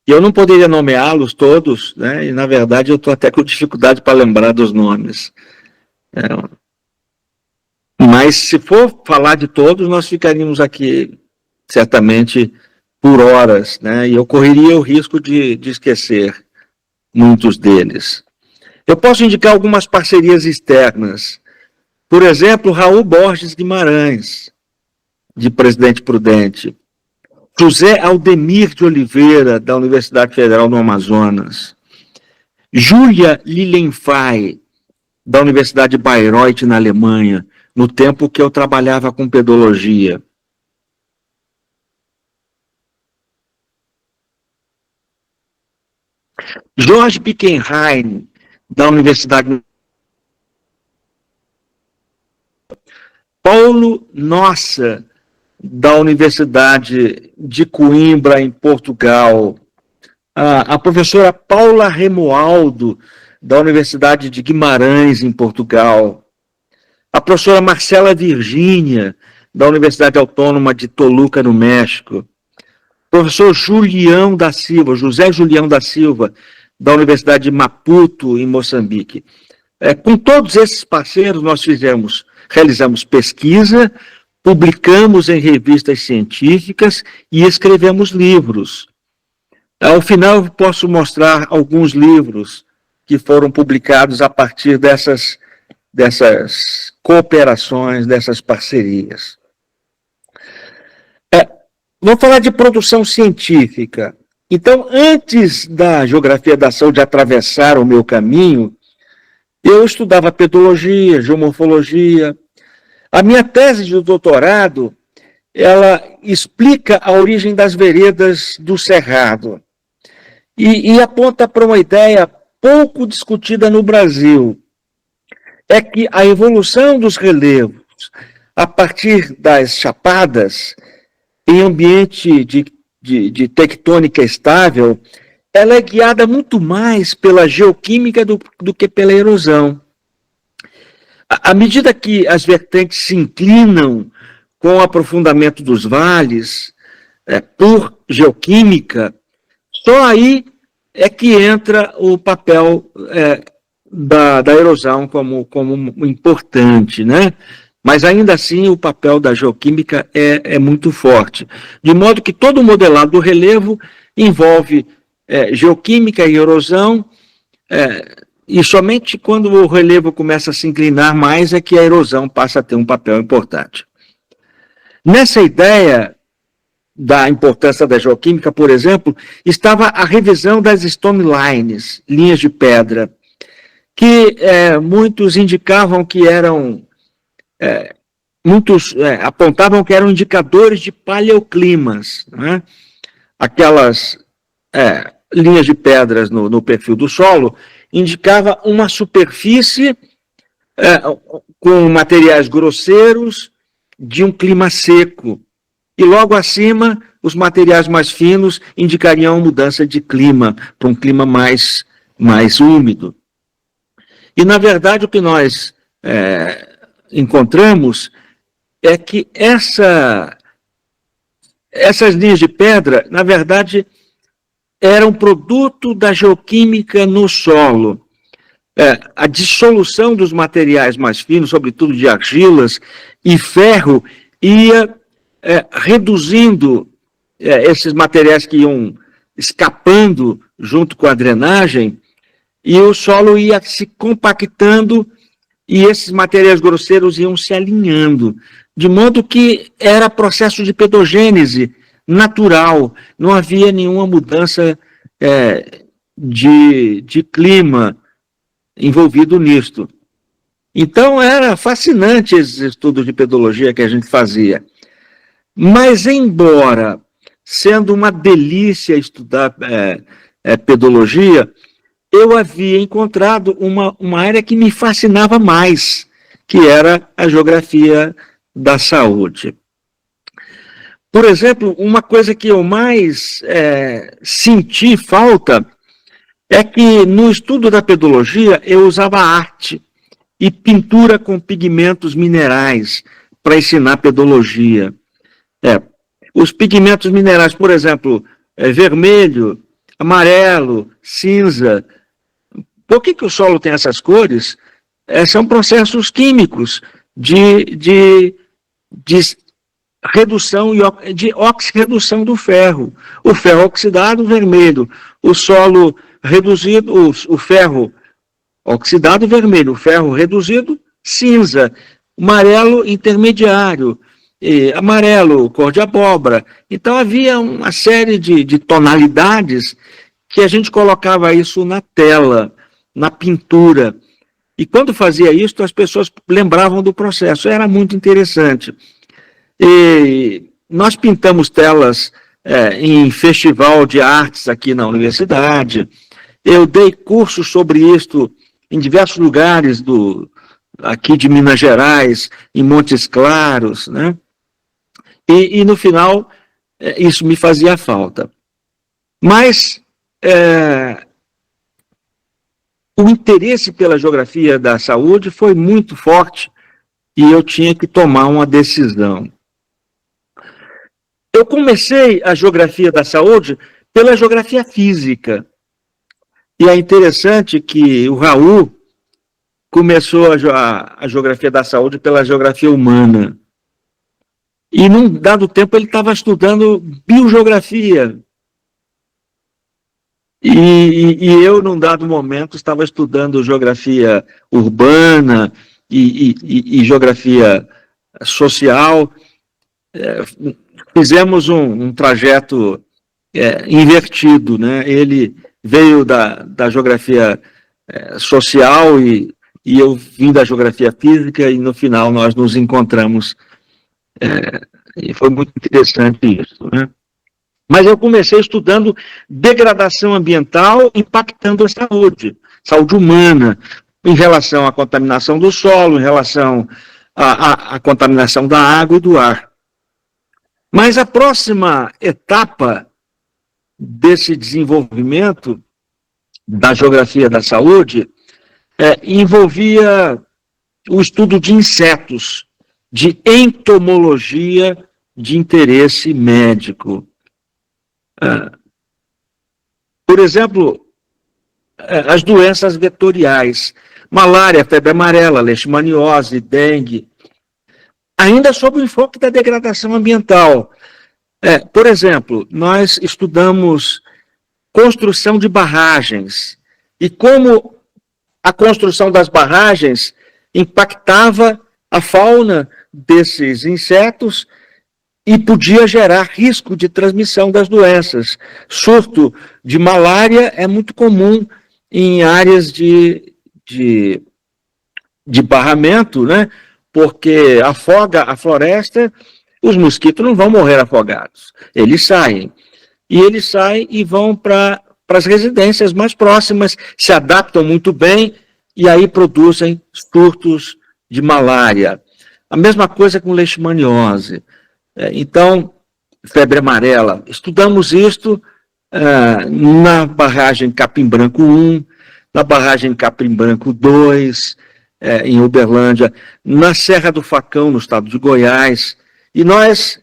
eu não poderia nomeá-los todos, né? E, na verdade, eu estou até com dificuldade para lembrar dos nomes. Mas, se for falar de todos, nós ficaríamos aqui, certamente, por horas, né? E eu correria o risco de esquecer muitos deles. Eu posso indicar algumas parcerias externas. Por exemplo, Raul Borges Guimarães, de Presidente Prudente. José Aldemir de Oliveira, da Universidade Federal do Amazonas. Júlia Lilienfeld, da Universidade de Bayreuth, na Alemanha, no tempo que eu trabalhava com pedologia. Jorge Bickenheim, da Universidade. Paulo Nossa, da Universidade de Coimbra, em Portugal. A professora Paula Remualdo, da Universidade de Guimarães, em Portugal. A professora Marcela Virgínia, da Universidade Autônoma de Toluca, no México. Professor Julião da Silva, José Julião da Silva, da Universidade de Maputo, em Moçambique. Com todos esses parceiros, nós realizamos pesquisa, publicamos em revistas científicas e escrevemos livros. Ao final, eu posso mostrar alguns livros que foram publicados a partir dessas cooperações, dessas parcerias. Vamos falar de produção científica. Então, antes da geografia da saúde atravessar o meu caminho, eu estudava pedologia, geomorfologia. A minha tese de doutorado, ela explica a origem das veredas do Cerrado e aponta para uma ideia pouco discutida no Brasil. É que a evolução dos relevos a partir das chapadas, em ambiente de tectônica estável, ela é guiada muito mais pela geoquímica do que pela erosão. À medida que as vertentes se inclinam com o aprofundamento dos vales, por geoquímica, só aí é que entra o papel da erosão como importante, né? Mas ainda assim o papel da geoquímica é muito forte. De modo que todo o modelado do relevo envolve geoquímica e erosão, e somente quando o relevo começa a se inclinar mais é que a erosão passa a ter um papel importante. Nessa ideia da importância da geoquímica, por exemplo, estava a revisão das stone lines, linhas de pedra, que muitos indicavam que eram, muitos apontavam que eram indicadores de paleoclimas, né? Aquelas linhas de pedras no perfil do solo indicava uma superfície com materiais grosseiros de um clima seco. E logo acima, os materiais mais finos indicariam mudança de clima, para um clima mais úmido. E, na verdade, o que nós encontramos é que essas linhas de pedra, na verdade, era um produto da geoquímica no solo. A dissolução dos materiais mais finos, sobretudo de argilas e ferro, ia reduzindo esses materiais que iam escapando junto com a drenagem, e o solo ia se compactando e esses materiais grosseiros iam se alinhando, de modo que era processo de pedogênese natural, não havia nenhuma mudança de clima envolvido nisto. Então, era fascinante esses estudos de pedologia que a gente fazia. Mas, embora sendo uma delícia estudar pedologia, eu havia encontrado uma área que me fascinava mais, que era a geografia da saúde. Por exemplo, uma coisa que eu mais senti falta é que no estudo da pedologia eu usava arte e pintura com pigmentos minerais para ensinar pedologia. Os pigmentos minerais, por exemplo, vermelho, amarelo, cinza. Por que o solo tem essas cores? São processos químicos de redução e de oxirredução do ferro. O ferro oxidado, vermelho. O solo reduzido, o ferro oxidado, vermelho. O ferro reduzido, cinza. Amarelo, intermediário. Amarelo, cor de abóbora. Então, havia uma série de tonalidades que a gente colocava isso na tela, na pintura. E quando fazia isso, as pessoas lembravam do processo. Era muito interessante. E nós pintamos telas em festival de artes aqui na universidade. Eu dei cursos sobre isto em diversos lugares aqui de Minas Gerais, em Montes Claros, né? E no final, isso me fazia falta. Mas o interesse pela geografia da saúde foi muito forte e eu tinha que tomar uma decisão. Eu comecei a geografia da saúde pela geografia física. E é interessante que o Raul começou a geografia da saúde pela geografia humana. E num dado tempo ele estava estudando biogeografia. E eu, num dado momento, estava estudando geografia urbana e geografia social. Fizemos um trajeto invertido, né? Ele veio da geografia social e eu vim da geografia física e no final nós nos encontramos. E foi muito interessante isso, né? Mas eu comecei estudando degradação ambiental impactando a saúde humana, em relação à contaminação do solo, em relação à contaminação da água e do ar. Mas a próxima etapa desse desenvolvimento da geografia da saúde envolvia o estudo de insetos, de entomologia de interesse médico. Por exemplo, as doenças vetoriais, malária, febre amarela, leishmaniose, dengue, ainda sob o enfoque da degradação ambiental. Por exemplo, nós estudamos construção de barragens e como a construção das barragens impactava a fauna desses insetos e podia gerar risco de transmissão das doenças. Surto de malária é muito comum em áreas de barramento, né? Porque afoga a floresta, os mosquitos não vão morrer afogados. Eles saem. E eles saem e vão para as residências mais próximas, se adaptam muito bem e aí produzem surtos de malária. A mesma coisa com leishmaniose. Então, febre amarela. Estudamos isto na barragem Capim Branco 1, na barragem Capim Branco 2, em Uberlândia, na Serra do Facão, no estado de Goiás, e nós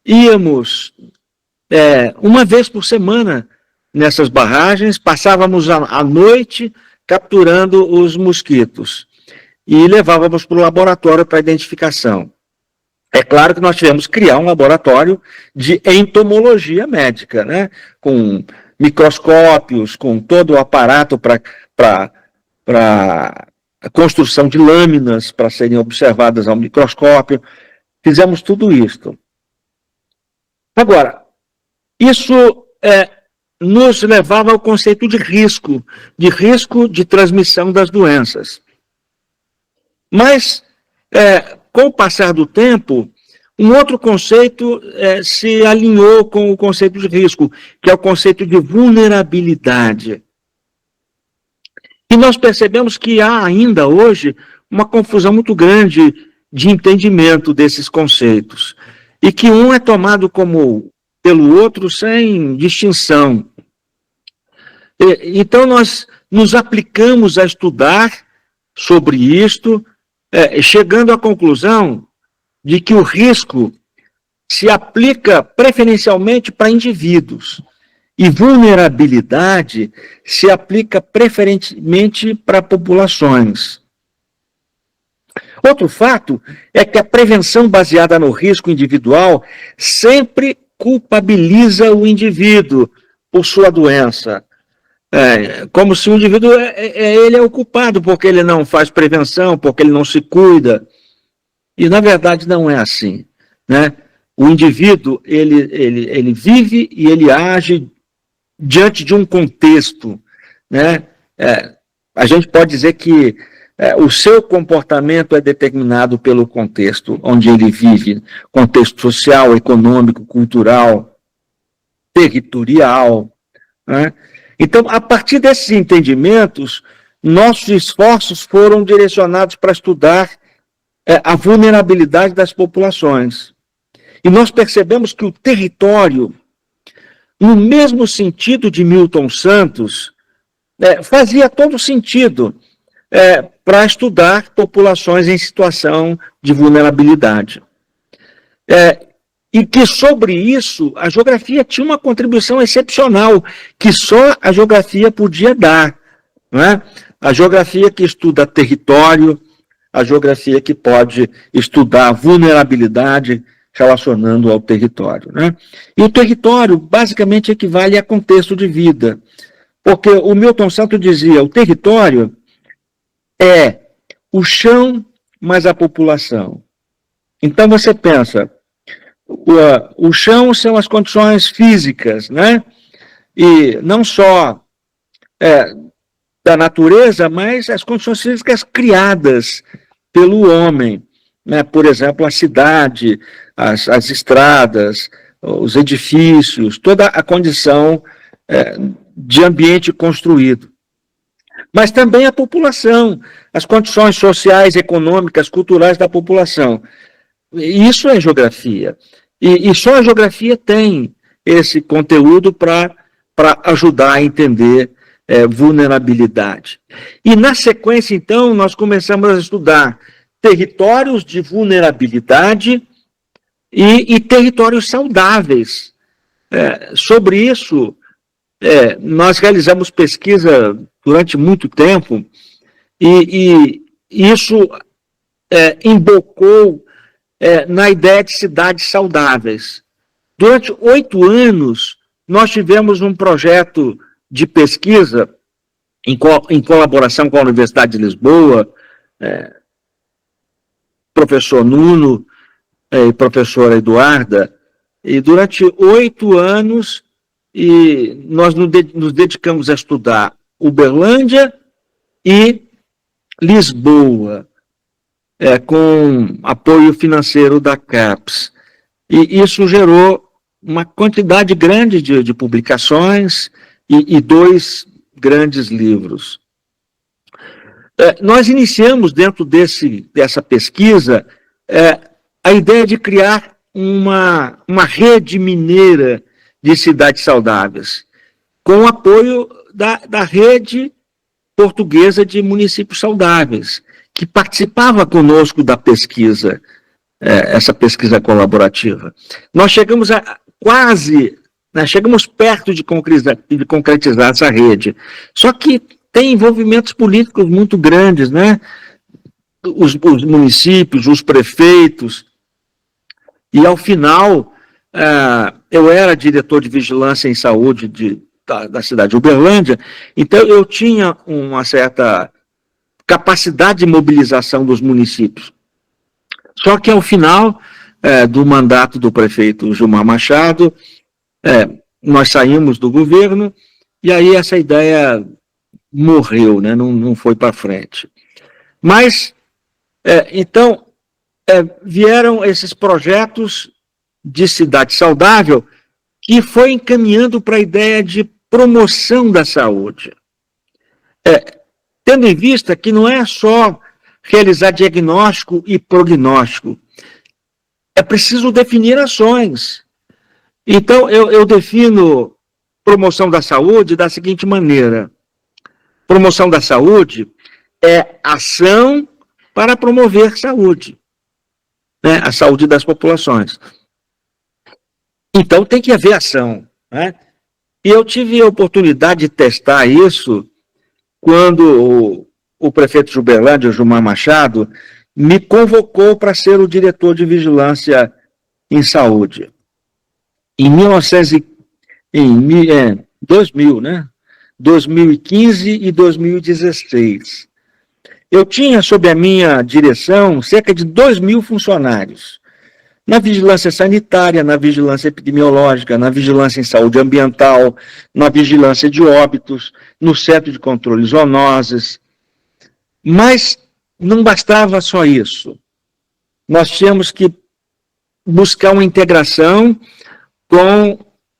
íamos uma vez por semana nessas barragens, passávamos a noite capturando os mosquitos e levávamos para o laboratório para identificação. É claro que nós tivemos que criar um laboratório de entomologia médica, né? Com microscópios, com todo o aparato para a construção de lâminas para serem observadas ao microscópio. Fizemos tudo isso. Agora, isso nos levava ao conceito de risco de transmissão das doenças. Mas, com o passar do tempo, um outro conceito se alinhou com o conceito de risco, que é o conceito de vulnerabilidade. E nós percebemos que há ainda hoje uma confusão muito grande de entendimento desses conceitos, e que um é tomado como pelo outro sem distinção. Então nós nos aplicamos a estudar sobre isto, chegando à conclusão de que o risco se aplica preferencialmente para indivíduos e vulnerabilidade se aplica preferentemente para populações. Outro fato é que a prevenção baseada no risco individual sempre culpabiliza o indivíduo por sua doença. Como se o indivíduo ele é o culpado porque ele não faz prevenção, porque ele não se cuida. E, na verdade, não é assim, né? O indivíduo, ele vive e ele age diante de um contexto, né? A gente pode dizer que o seu comportamento é determinado pelo contexto onde ele vive, contexto social, econômico, cultural, territorial, né? Então, a partir desses entendimentos, nossos esforços foram direcionados para estudar a vulnerabilidade das populações. E nós percebemos que o território, no mesmo sentido de Milton Santos, fazia todo sentido para estudar populações em situação de vulnerabilidade. E que sobre isso a geografia tinha uma contribuição excepcional, que só a geografia podia dar, não é? A geografia que estuda território, a geografia que pode estudar vulnerabilidade relacionando ao território, né? E o território basicamente equivale a contexto de vida, porque o Milton Santos dizia, o território é o chão mais a população. Então você pensa, o chão são as condições físicas, né? E não só da natureza, mas as condições físicas criadas pelo homem, né? Por exemplo, a cidade, as estradas, os edifícios, toda a condição de ambiente construído. Mas também a população, as condições sociais, econômicas, culturais da população. Isso é geografia. E só a geografia tem esse conteúdo para ajudar a entender vulnerabilidade. E na sequência, então, nós começamos a estudar territórios de vulnerabilidade e territórios saudáveis. Sobre isso, nós realizamos pesquisa durante muito tempo e isso embocou na ideia de cidades saudáveis. Durante 8 anos, nós tivemos um projeto de pesquisa em colaboração com a Universidade de Lisboa, professor Nuno e professora Eduarda, e durante 8 anos nós nos dedicamos a estudar Uberlândia e Lisboa, com apoio financeiro da CAPES. E isso gerou uma quantidade grande de publicações e 2 grandes livros. Nós iniciamos, dentro dessa pesquisa, a ideia de criar uma rede mineira de cidades saudáveis, com o apoio da rede portuguesa de municípios saudáveis, que participava conosco da pesquisa, essa pesquisa colaborativa. Nós chegamos a quase né? Chegamos perto de concretizar essa rede. Só que tem envolvimentos políticos muito grandes, né? Os municípios, os prefeitos, e ao final eu era diretor de vigilância em saúde da cidade de Uberlândia, então eu tinha uma certa capacidade de mobilização dos municípios. Só que ao final do mandato do prefeito Gilmar Machado, nós saímos do governo e aí essa ideia morreu, né? Não foi para frente. Mas, então, vieram esses projetos de cidade saudável que foi encaminhando para a ideia de promoção da saúde. Tendo em vista que não é só realizar diagnóstico e prognóstico, é preciso definir ações. Então, eu defino promoção da saúde da seguinte maneira: promoção da saúde é ação para promover saúde, né? A saúde das populações. Então, tem que haver ação, né? E eu tive a oportunidade de testar isso quando o prefeito de Uberlândia, Gilmar Machado, me convocou para ser o diretor de vigilância em saúde. Em 2000, né? 2015 e 2016. Eu tinha sob a minha direção cerca de 2.000 funcionários. Na vigilância sanitária, na vigilância epidemiológica, na vigilância em saúde ambiental, na vigilância de óbitos, no centro de controle de zoonoses. Mas não bastava só isso. Nós tínhamos que buscar uma integração com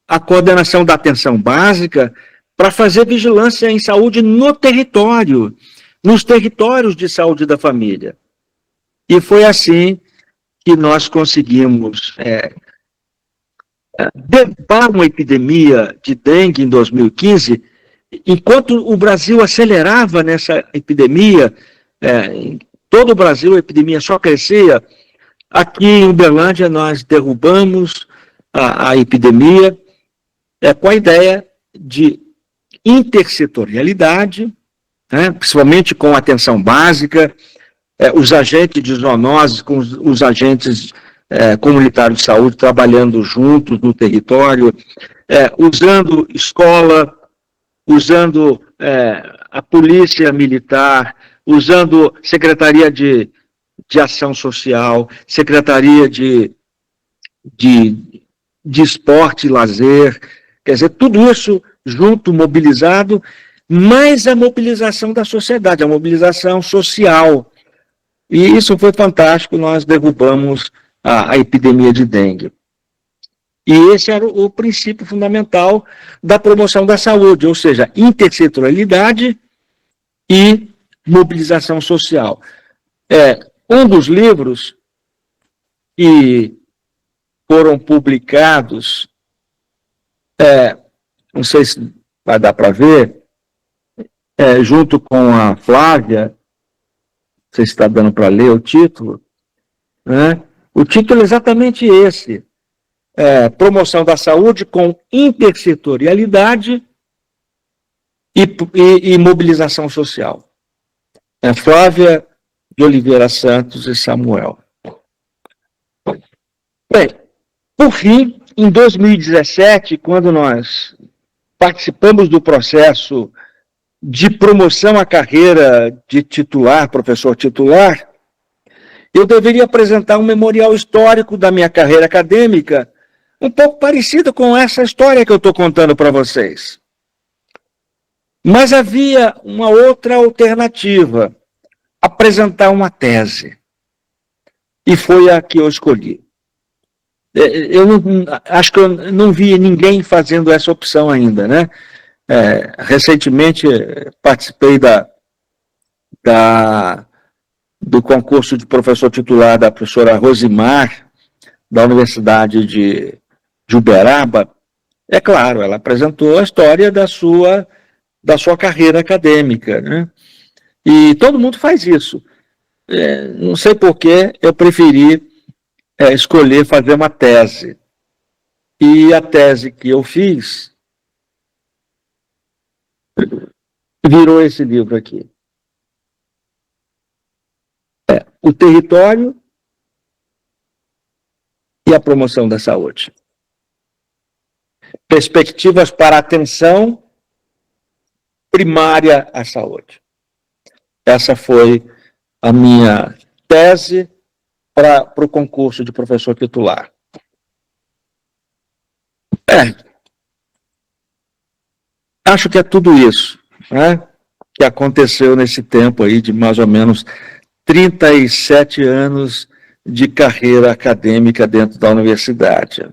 a coordenação da atenção básica para fazer vigilância em saúde no território, nos territórios de saúde da família. E foi assim que nós conseguimos derrubar uma epidemia de dengue em 2015, enquanto o Brasil acelerava nessa epidemia, em todo o Brasil a epidemia só crescia. Aqui em Uberlândia nós derrubamos a epidemia com a ideia de intersetorialidade, né, principalmente com atenção básica, os agentes de zoonoses com os agentes comunitários de saúde trabalhando juntos no território, usando escola, usando a polícia militar, usando Secretaria de Ação Social, Secretaria de Esporte e Lazer, quer dizer, tudo isso junto, mobilizado, mais a mobilização da sociedade, a mobilização social. E isso foi fantástico, nós derrubamos a epidemia de dengue. E esse era o princípio fundamental da promoção da saúde, ou seja, intersetorialidade e mobilização social. Um dos livros que foram publicados, não sei se vai dar para ver, junto com a Flávia, não sei se está dando para ler o título, né? O título é exatamente esse, promoção da saúde com intersetorialidade e mobilização social. Flávia de Oliveira Santos e Samuel. Bem, por fim, em 2017, quando nós participamos do processo de promoção à carreira de titular, professor titular, eu deveria apresentar um memorial histórico da minha carreira acadêmica, um pouco parecido com essa história que eu estou contando para vocês. Mas havia uma outra alternativa, apresentar uma tese. E foi a que eu escolhi. Acho que eu não vi ninguém fazendo essa opção ainda, né? Recentemente participei do concurso de professor titular da professora Rosimar, da Universidade de Uberaba. É claro, ela apresentou a história da sua carreira acadêmica, né? E todo mundo faz isso. Não sei por que eu preferi escolher fazer uma tese. E a tese que eu fiz virou esse livro aqui. O território e a promoção da saúde. Perspectivas para a atenção primária à saúde. Essa foi a minha tese para o concurso de professor titular. Acho que é tudo isso, né, que aconteceu nesse tempo aí de mais ou menos 37 anos de carreira acadêmica dentro da universidade.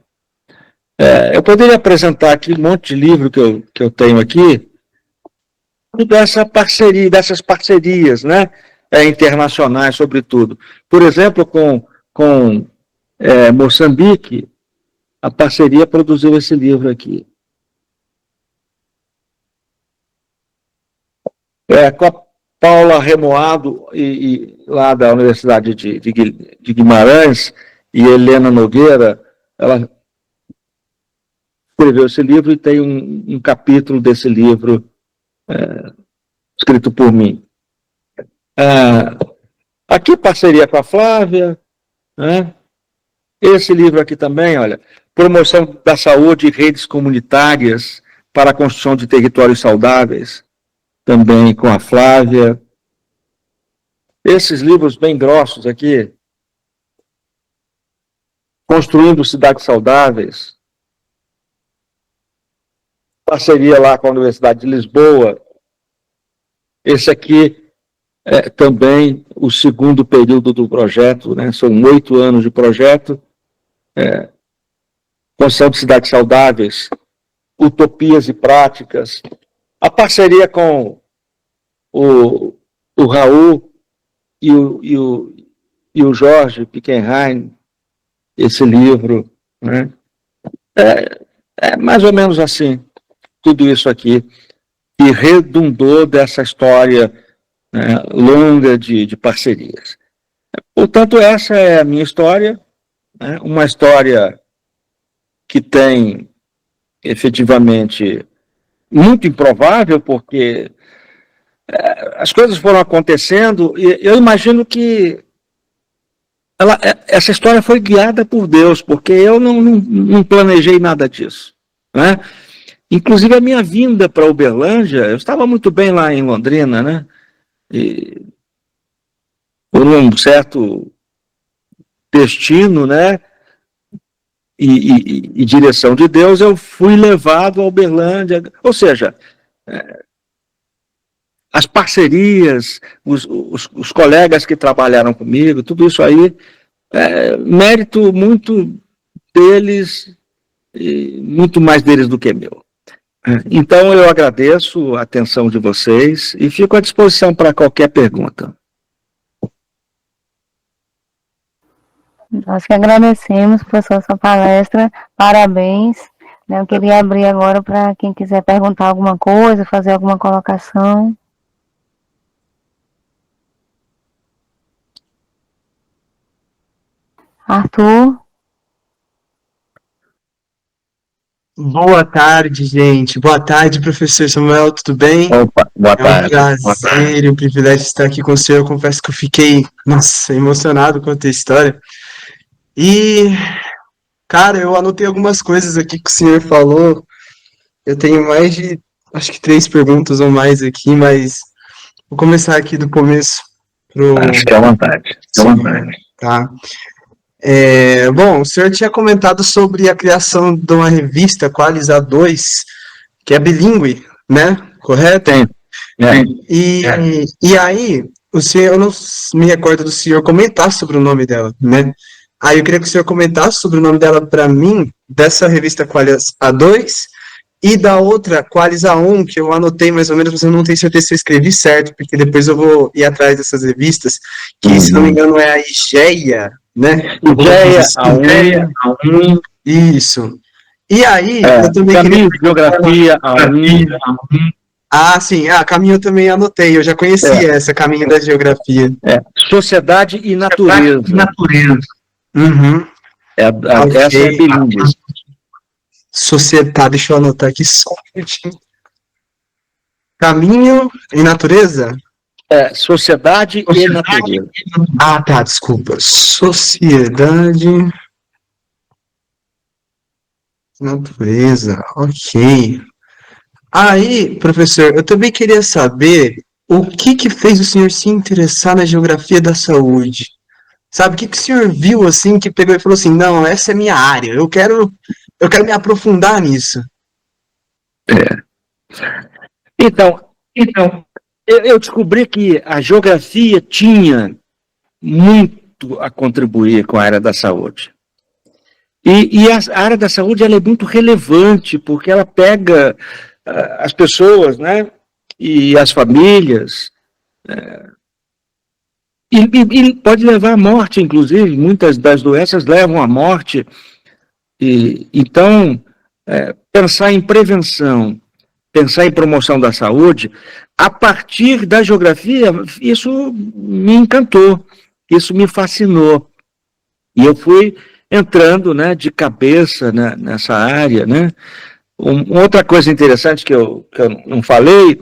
Eu poderia apresentar aqui um monte de livro que eu tenho aqui, dessas parcerias, né, internacionais, sobretudo. Por exemplo, com Moçambique, a parceria produziu esse livro aqui. Com a Paula Remoado, lá da Universidade de Guimarães, e Helena Nogueira, ela escreveu esse livro e tem um capítulo desse livro escrito por mim. Aqui, parceria com a Flávia, né? Esse livro aqui também, olha, Promoção da Saúde e Redes Comunitárias para a Construção de Territórios Saudáveis, também com a Flávia. Esses livros bem grossos aqui, Construindo Cidades Saudáveis, parceria lá com a Universidade de Lisboa. Esse aqui é também o segundo período do projeto, né? São 8 anos de projeto, Construção de Cidades Saudáveis, Utopias e Práticas. A parceria com o Raul e o Jorge Pickenheim, esse livro, né? Mais ou menos assim, tudo isso aqui, e redundou dessa história, né, longa de parcerias. Portanto, essa é a minha história, né, uma história que tem, efetivamente, muito improvável, porque as coisas foram acontecendo, e eu imagino que essa história foi guiada por Deus, porque eu não planejei nada disso, né? Inclusive a minha vinda para Uberlândia, eu estava muito bem lá em Londrina, né? E por um certo destino, né? E direção de Deus, eu fui levado a Uberlândia, ou seja, as parcerias, os colegas que trabalharam comigo, tudo isso aí, mérito muito deles, e muito mais deles do que meu. Então, eu agradeço a atenção de vocês e fico à disposição para qualquer pergunta. Nós que agradecemos, professor, sua palestra, parabéns. Eu queria abrir agora para quem quiser perguntar alguma coisa, fazer alguma colocação. Arthur? Boa tarde, gente. Boa tarde, professor Samuel, tudo bem? Opa, boa tarde. É um prazer e um privilégio estar aqui com o senhor. Eu confesso que eu fiquei, emocionado com a tua história. E, cara, eu anotei algumas coisas aqui que o senhor falou. Eu tenho mais de, acho que 3 perguntas ou mais aqui, mas vou começar aqui do começo. Acho que é à vontade. Tá. Bom, o senhor tinha comentado sobre a criação de uma revista, Qualis A2, que é bilíngue, né? Correto? Tem. E aí, o senhor, eu não me recordo do senhor comentar sobre o nome dela, né? Aí eu queria que o senhor comentasse sobre o nome dela para mim, dessa revista Qualis A2, e da outra, Qualis A1, que eu anotei mais ou menos, mas eu não tenho certeza se eu escrevi certo, porque depois eu vou ir atrás dessas revistas, que, se não me engano, é a IGEA, né? IGEA A1. Isso. E aí, eu também Caminho de Geografia A1. Ah, sim. Caminho eu também anotei. Eu já conhecia essa, Caminho da Geografia. Sociedade e Natureza. Uhum. Essa é bilíngue. sociedade, deixa eu anotar aqui só um minutinho. Caminho e natureza? Sociedade e natureza. Ah, tá, desculpa. Sociedade e natureza, ok. Aí, professor, eu também queria saber o que fez o senhor se interessar na geografia da saúde? Sabe, o que o senhor viu assim que pegou e falou assim, não, essa é minha área, eu quero me aprofundar nisso. Então, eu descobri que a geografia tinha muito a contribuir com a área da saúde. E a área da saúde ela é muito relevante, porque ela pega as pessoas, né, e as famílias, e pode levar à morte, inclusive. Muitas das doenças levam à morte. Então, pensar em prevenção, pensar em promoção da saúde, a partir da geografia, isso me encantou, isso me fascinou. E eu fui entrando, né, de cabeça, né, nessa área, né. Outra coisa interessante que eu não falei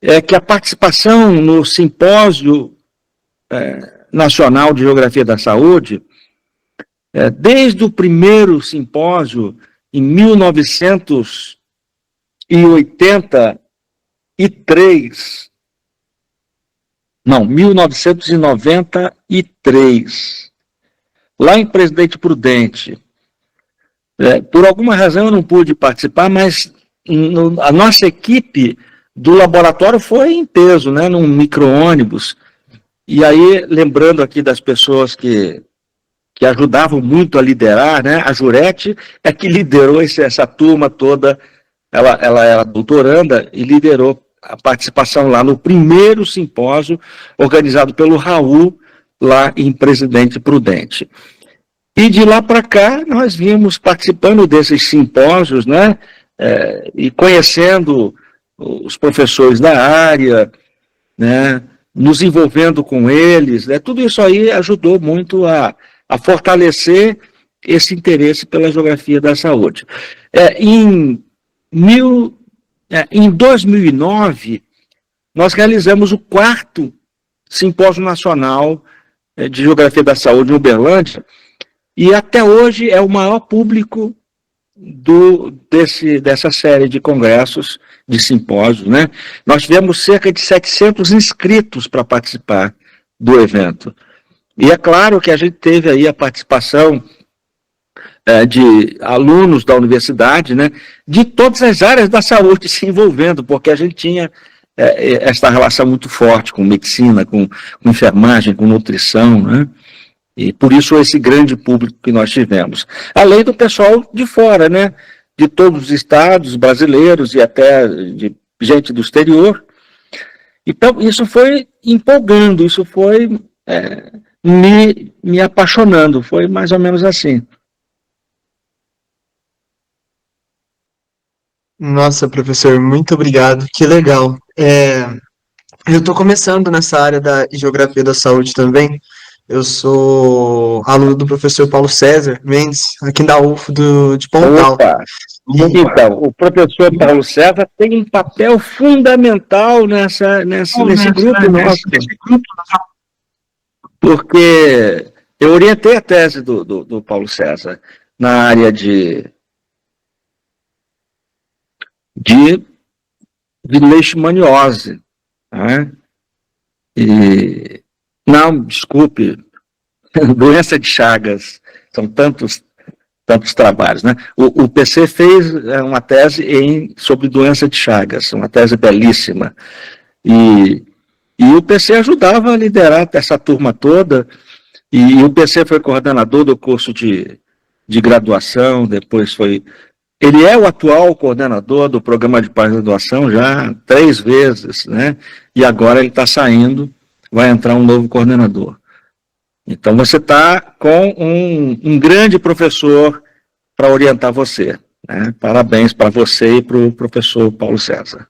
é que a participação no Simpósio Nacional de Geografia da Saúde, desde o primeiro simpósio, em 1993, lá em Presidente Prudente. Por alguma razão eu não pude participar, mas a nossa equipe do laboratório foi em peso, né, num micro-ônibus. E aí, lembrando aqui das pessoas que ajudavam muito a liderar, né, a Jurete é que liderou essa turma toda, ela era doutoranda e liderou a participação lá no primeiro simpósio organizado pelo Raul, lá em Presidente Prudente. E de lá para cá, nós vimos participando desses simpósios, né, e conhecendo os professores da área, né, nos envolvendo com eles, né, tudo isso aí ajudou muito a fortalecer esse interesse pela geografia da saúde. Em 2009, nós realizamos o 4º Simpósio Nacional de Geografia da Saúde em Uberlândia, e até hoje é o maior público dessa série de congressos, de simpósios, né? Nós tivemos cerca de 700 inscritos para participar do evento. E é claro que a gente teve aí a participação de alunos da universidade, né, de todas as áreas da saúde se envolvendo, porque a gente tinha essa relação muito forte com medicina, com enfermagem, com nutrição, né? E por isso esse grande público que nós tivemos. Além do pessoal de fora, né? De todos os estados brasileiros e até de gente do exterior. Então, isso foi empolgando, isso foi me apaixonando, foi mais ou menos assim. Nossa, professor, muito obrigado, que legal. Eu estou começando nessa área da geografia da saúde também. Eu sou aluno do professor Paulo César Mendes, aqui da UF de Pontal. Opa. Então, o professor Paulo César tem um papel fundamental nesse grupo nosso. Porque eu orientei a tese do Paulo César na área de leishmaniose, né? Não, desculpe, doença de Chagas, são tantos trabalhos, né? O PC fez uma tese sobre doença de Chagas, uma tese belíssima, e o PC ajudava a liderar essa turma toda, e o PC foi coordenador do curso de graduação, depois ele é o atual coordenador do programa de pós-graduação já 3 vezes, né? E agora ele está saindo, vai entrar um novo coordenador. Então você está com um grande professor para orientar você, né? Parabéns para você e para o professor Paulo César.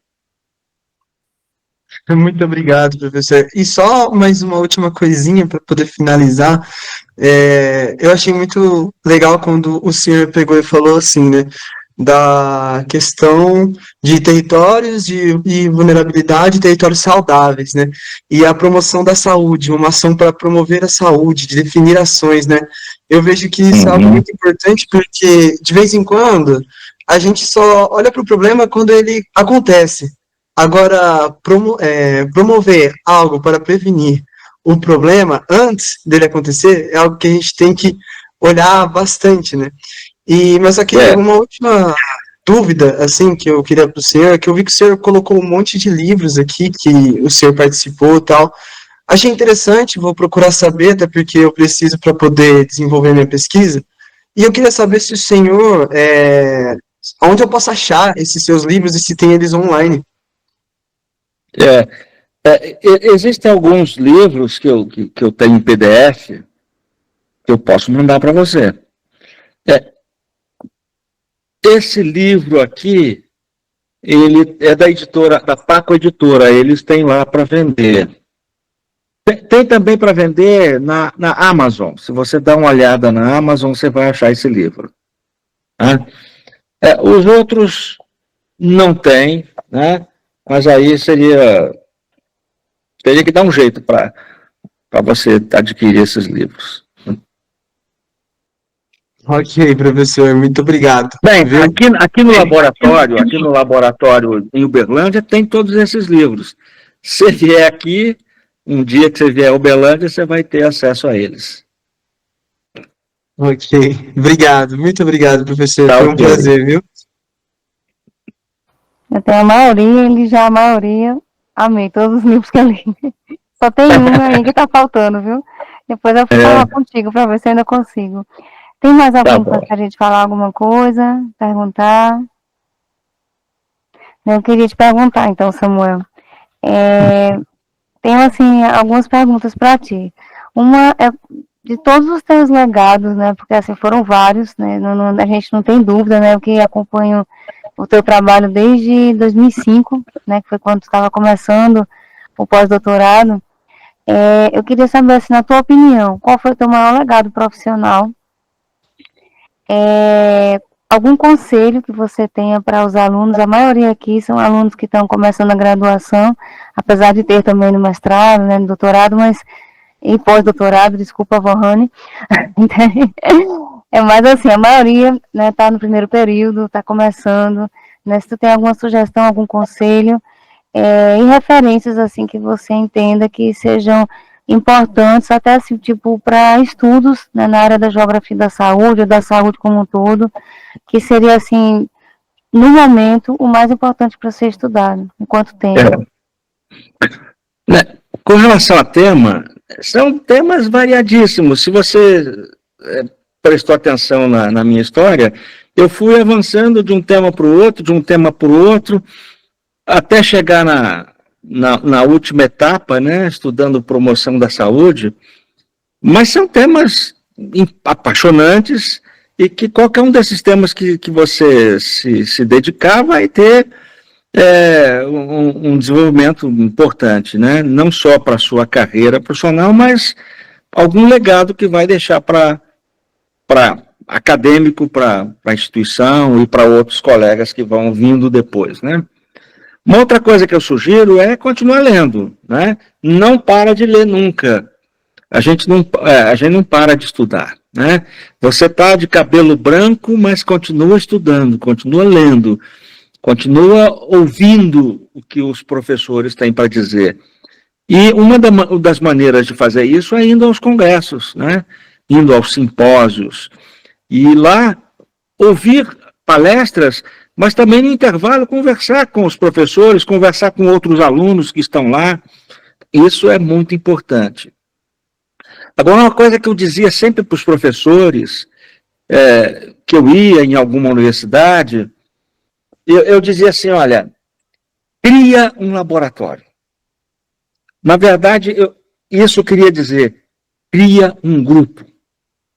Muito obrigado, professor. E só mais uma última coisinha para poder finalizar. Eu achei muito legal quando o senhor pegou e falou assim, né? da questão de territórios e vulnerabilidade, territórios saudáveis, né? E a promoção da saúde, uma ação para promover a saúde, de definir ações, né? Eu vejo que isso é algo muito importante porque, de vez em quando, a gente só olha para o problema quando ele acontece. Agora, promover algo para prevenir o problema antes dele acontecer é algo que a gente tem que olhar bastante, né? Mas aqui uma última dúvida, assim, que eu queria para o senhor, que eu vi que o senhor colocou um monte de livros aqui que o senhor participou e tal. Achei interessante, vou procurar saber, até porque eu preciso para poder desenvolver minha pesquisa. E eu queria saber se o senhor, onde eu posso achar esses seus livros e se tem eles online. Existem alguns livros que eu tenho em PDF que eu posso mandar para você. Esse livro aqui, ele é da editora, da Paco Editora, eles têm lá para vender. Tem também para vender na Amazon. Se você dá uma olhada na Amazon, você vai achar esse livro. Né? Os outros não tem, né? Mas aí teria que dar um jeito para você adquirir esses livros. Ok, professor, muito obrigado. Bem, aqui no laboratório em Uberlândia, tem todos esses livros. Se vier aqui, um dia que você vier a Uberlândia, você vai ter acesso a eles. Ok, obrigado, muito obrigado, professor. Foi um prazer, viu? Eu tenho a maioria, amei todos os livros que eu li. Só tem um aí que tá faltando, viu? Depois eu vou falar contigo para ver se eu ainda consigo. Tem mais alguém que gostaria de falar alguma coisa? Perguntar? Eu queria te perguntar, então, Samuel. Tenho, assim, algumas perguntas para ti. Uma é de todos os teus legados, né? Porque, assim, foram vários, né? A gente não tem dúvida, né? Eu que acompanho o teu trabalho desde 2005, né? Que foi quando tu estava começando o pós-doutorado. Eu queria saber, assim, na tua opinião, qual foi o teu maior legado profissional? Algum conselho que você tenha para os alunos? A maioria aqui são alunos que estão começando a graduação, apesar de ter também no mestrado, né, no doutorado, mas e pós-doutorado, desculpa, Vohane. Mas assim, a maioria, né, tá no primeiro período, está começando, né, se tu tem alguma sugestão, algum conselho, e referências, assim, que você entenda que sejam importantes, até assim, tipo, para estudos, né, na área da geografia da saúde, ou da saúde como um todo, que seria, assim, no momento, o mais importante para ser estudado, enquanto tempo. Com relação a tema, são temas variadíssimos. Se você prestou atenção na minha história, eu fui avançando de um tema para o outro, até chegar na última etapa, né, estudando promoção da saúde, mas são temas apaixonantes e que qualquer um desses temas que você se dedicar vai ter um desenvolvimento importante, né, não só para a sua carreira profissional, mas algum legado que vai deixar para acadêmico, para a instituição e para outros colegas que vão vindo depois, né. Uma outra coisa que eu sugiro é continuar lendo, né? Não para de ler nunca. A gente não para de estudar, né? Você está de cabelo branco, mas continua estudando, continua lendo, continua ouvindo o que os professores têm para dizer. E uma das maneiras de fazer isso é indo aos congressos, né? Indo aos simpósios. E lá ouvir palestras, mas também no intervalo conversar com os professores, conversar com outros alunos que estão lá. Isso é muito importante. Agora, uma coisa que eu dizia sempre para os professores, que eu ia em alguma universidade, eu dizia assim, olha, cria um laboratório. Na verdade, isso eu queria dizer, cria um grupo.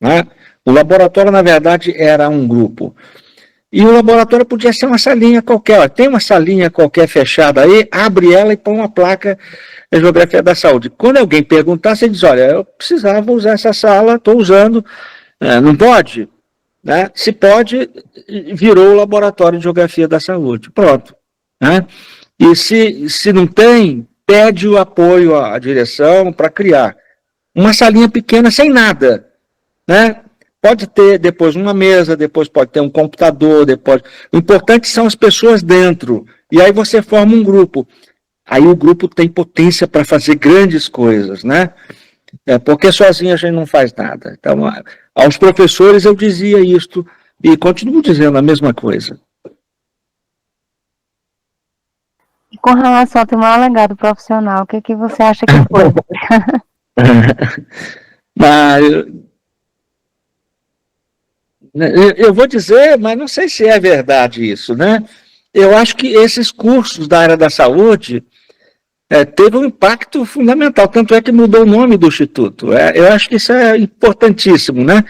Né? O laboratório, na verdade, era um grupo. E o laboratório podia ser uma salinha qualquer. Tem uma salinha qualquer fechada aí, abre ela e põe uma placa da Geografia da Saúde. Quando alguém perguntar, você diz, olha, eu precisava usar essa sala, estou usando, não pode? né? Se pode, virou o laboratório de geografia da saúde. Pronto. Né? E se não tem, pede o apoio à direção para criar uma salinha pequena sem nada, né? Pode ter depois uma mesa, depois pode ter um computador, depois. O importante são as pessoas dentro. E aí você forma um grupo. Aí o grupo tem potência para fazer grandes coisas, né? Porque sozinho a gente não faz nada. Então, aos professores eu dizia isto e continuo dizendo a mesma coisa. E com relação ao teu maior legado profissional, o que você acha que foi? Mas eu vou dizer, mas não sei se é verdade isso, né? Eu acho que esses cursos da área da saúde teve um impacto fundamental, tanto é que mudou o nome do Instituto. Eu acho que isso é importantíssimo, né?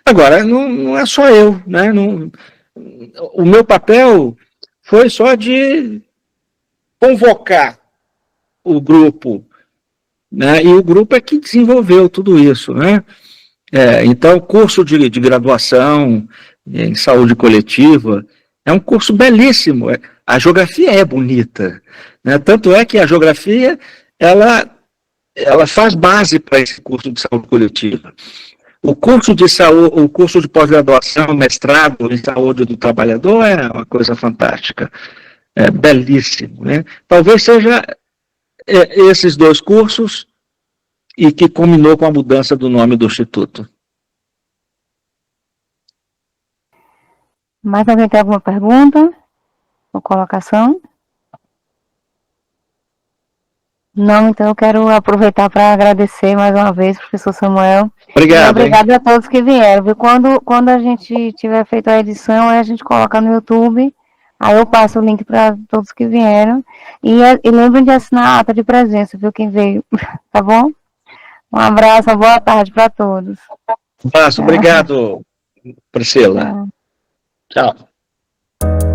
Agora, não é só eu, né? O meu papel foi só de convocar o grupo, né? E o grupo é que desenvolveu tudo isso, né? Então, o curso de graduação em saúde coletiva é um curso belíssimo. A geografia é bonita, né? Tanto é que a geografia ela faz base para esse curso de saúde coletiva. O curso de saúde, o curso de pós-graduação, mestrado em saúde do trabalhador é uma coisa fantástica, é belíssimo, né? Talvez seja esses dois cursos e que culminou com a mudança do nome do Instituto. Mais alguém tem alguma pergunta ou colocação? Não, então eu quero aproveitar para agradecer mais uma vez, professor Samuel. Obrigado. E obrigado a todos que vieram. Viu? Quando a gente tiver feito a edição, aí a gente coloca no YouTube, aí eu passo o link para todos que vieram. E lembrem de assinar a ata de presença, viu, quem veio. Tá bom? Um abraço, uma boa tarde para todos. Um abraço, obrigado, Priscila. Tchau. Tchau.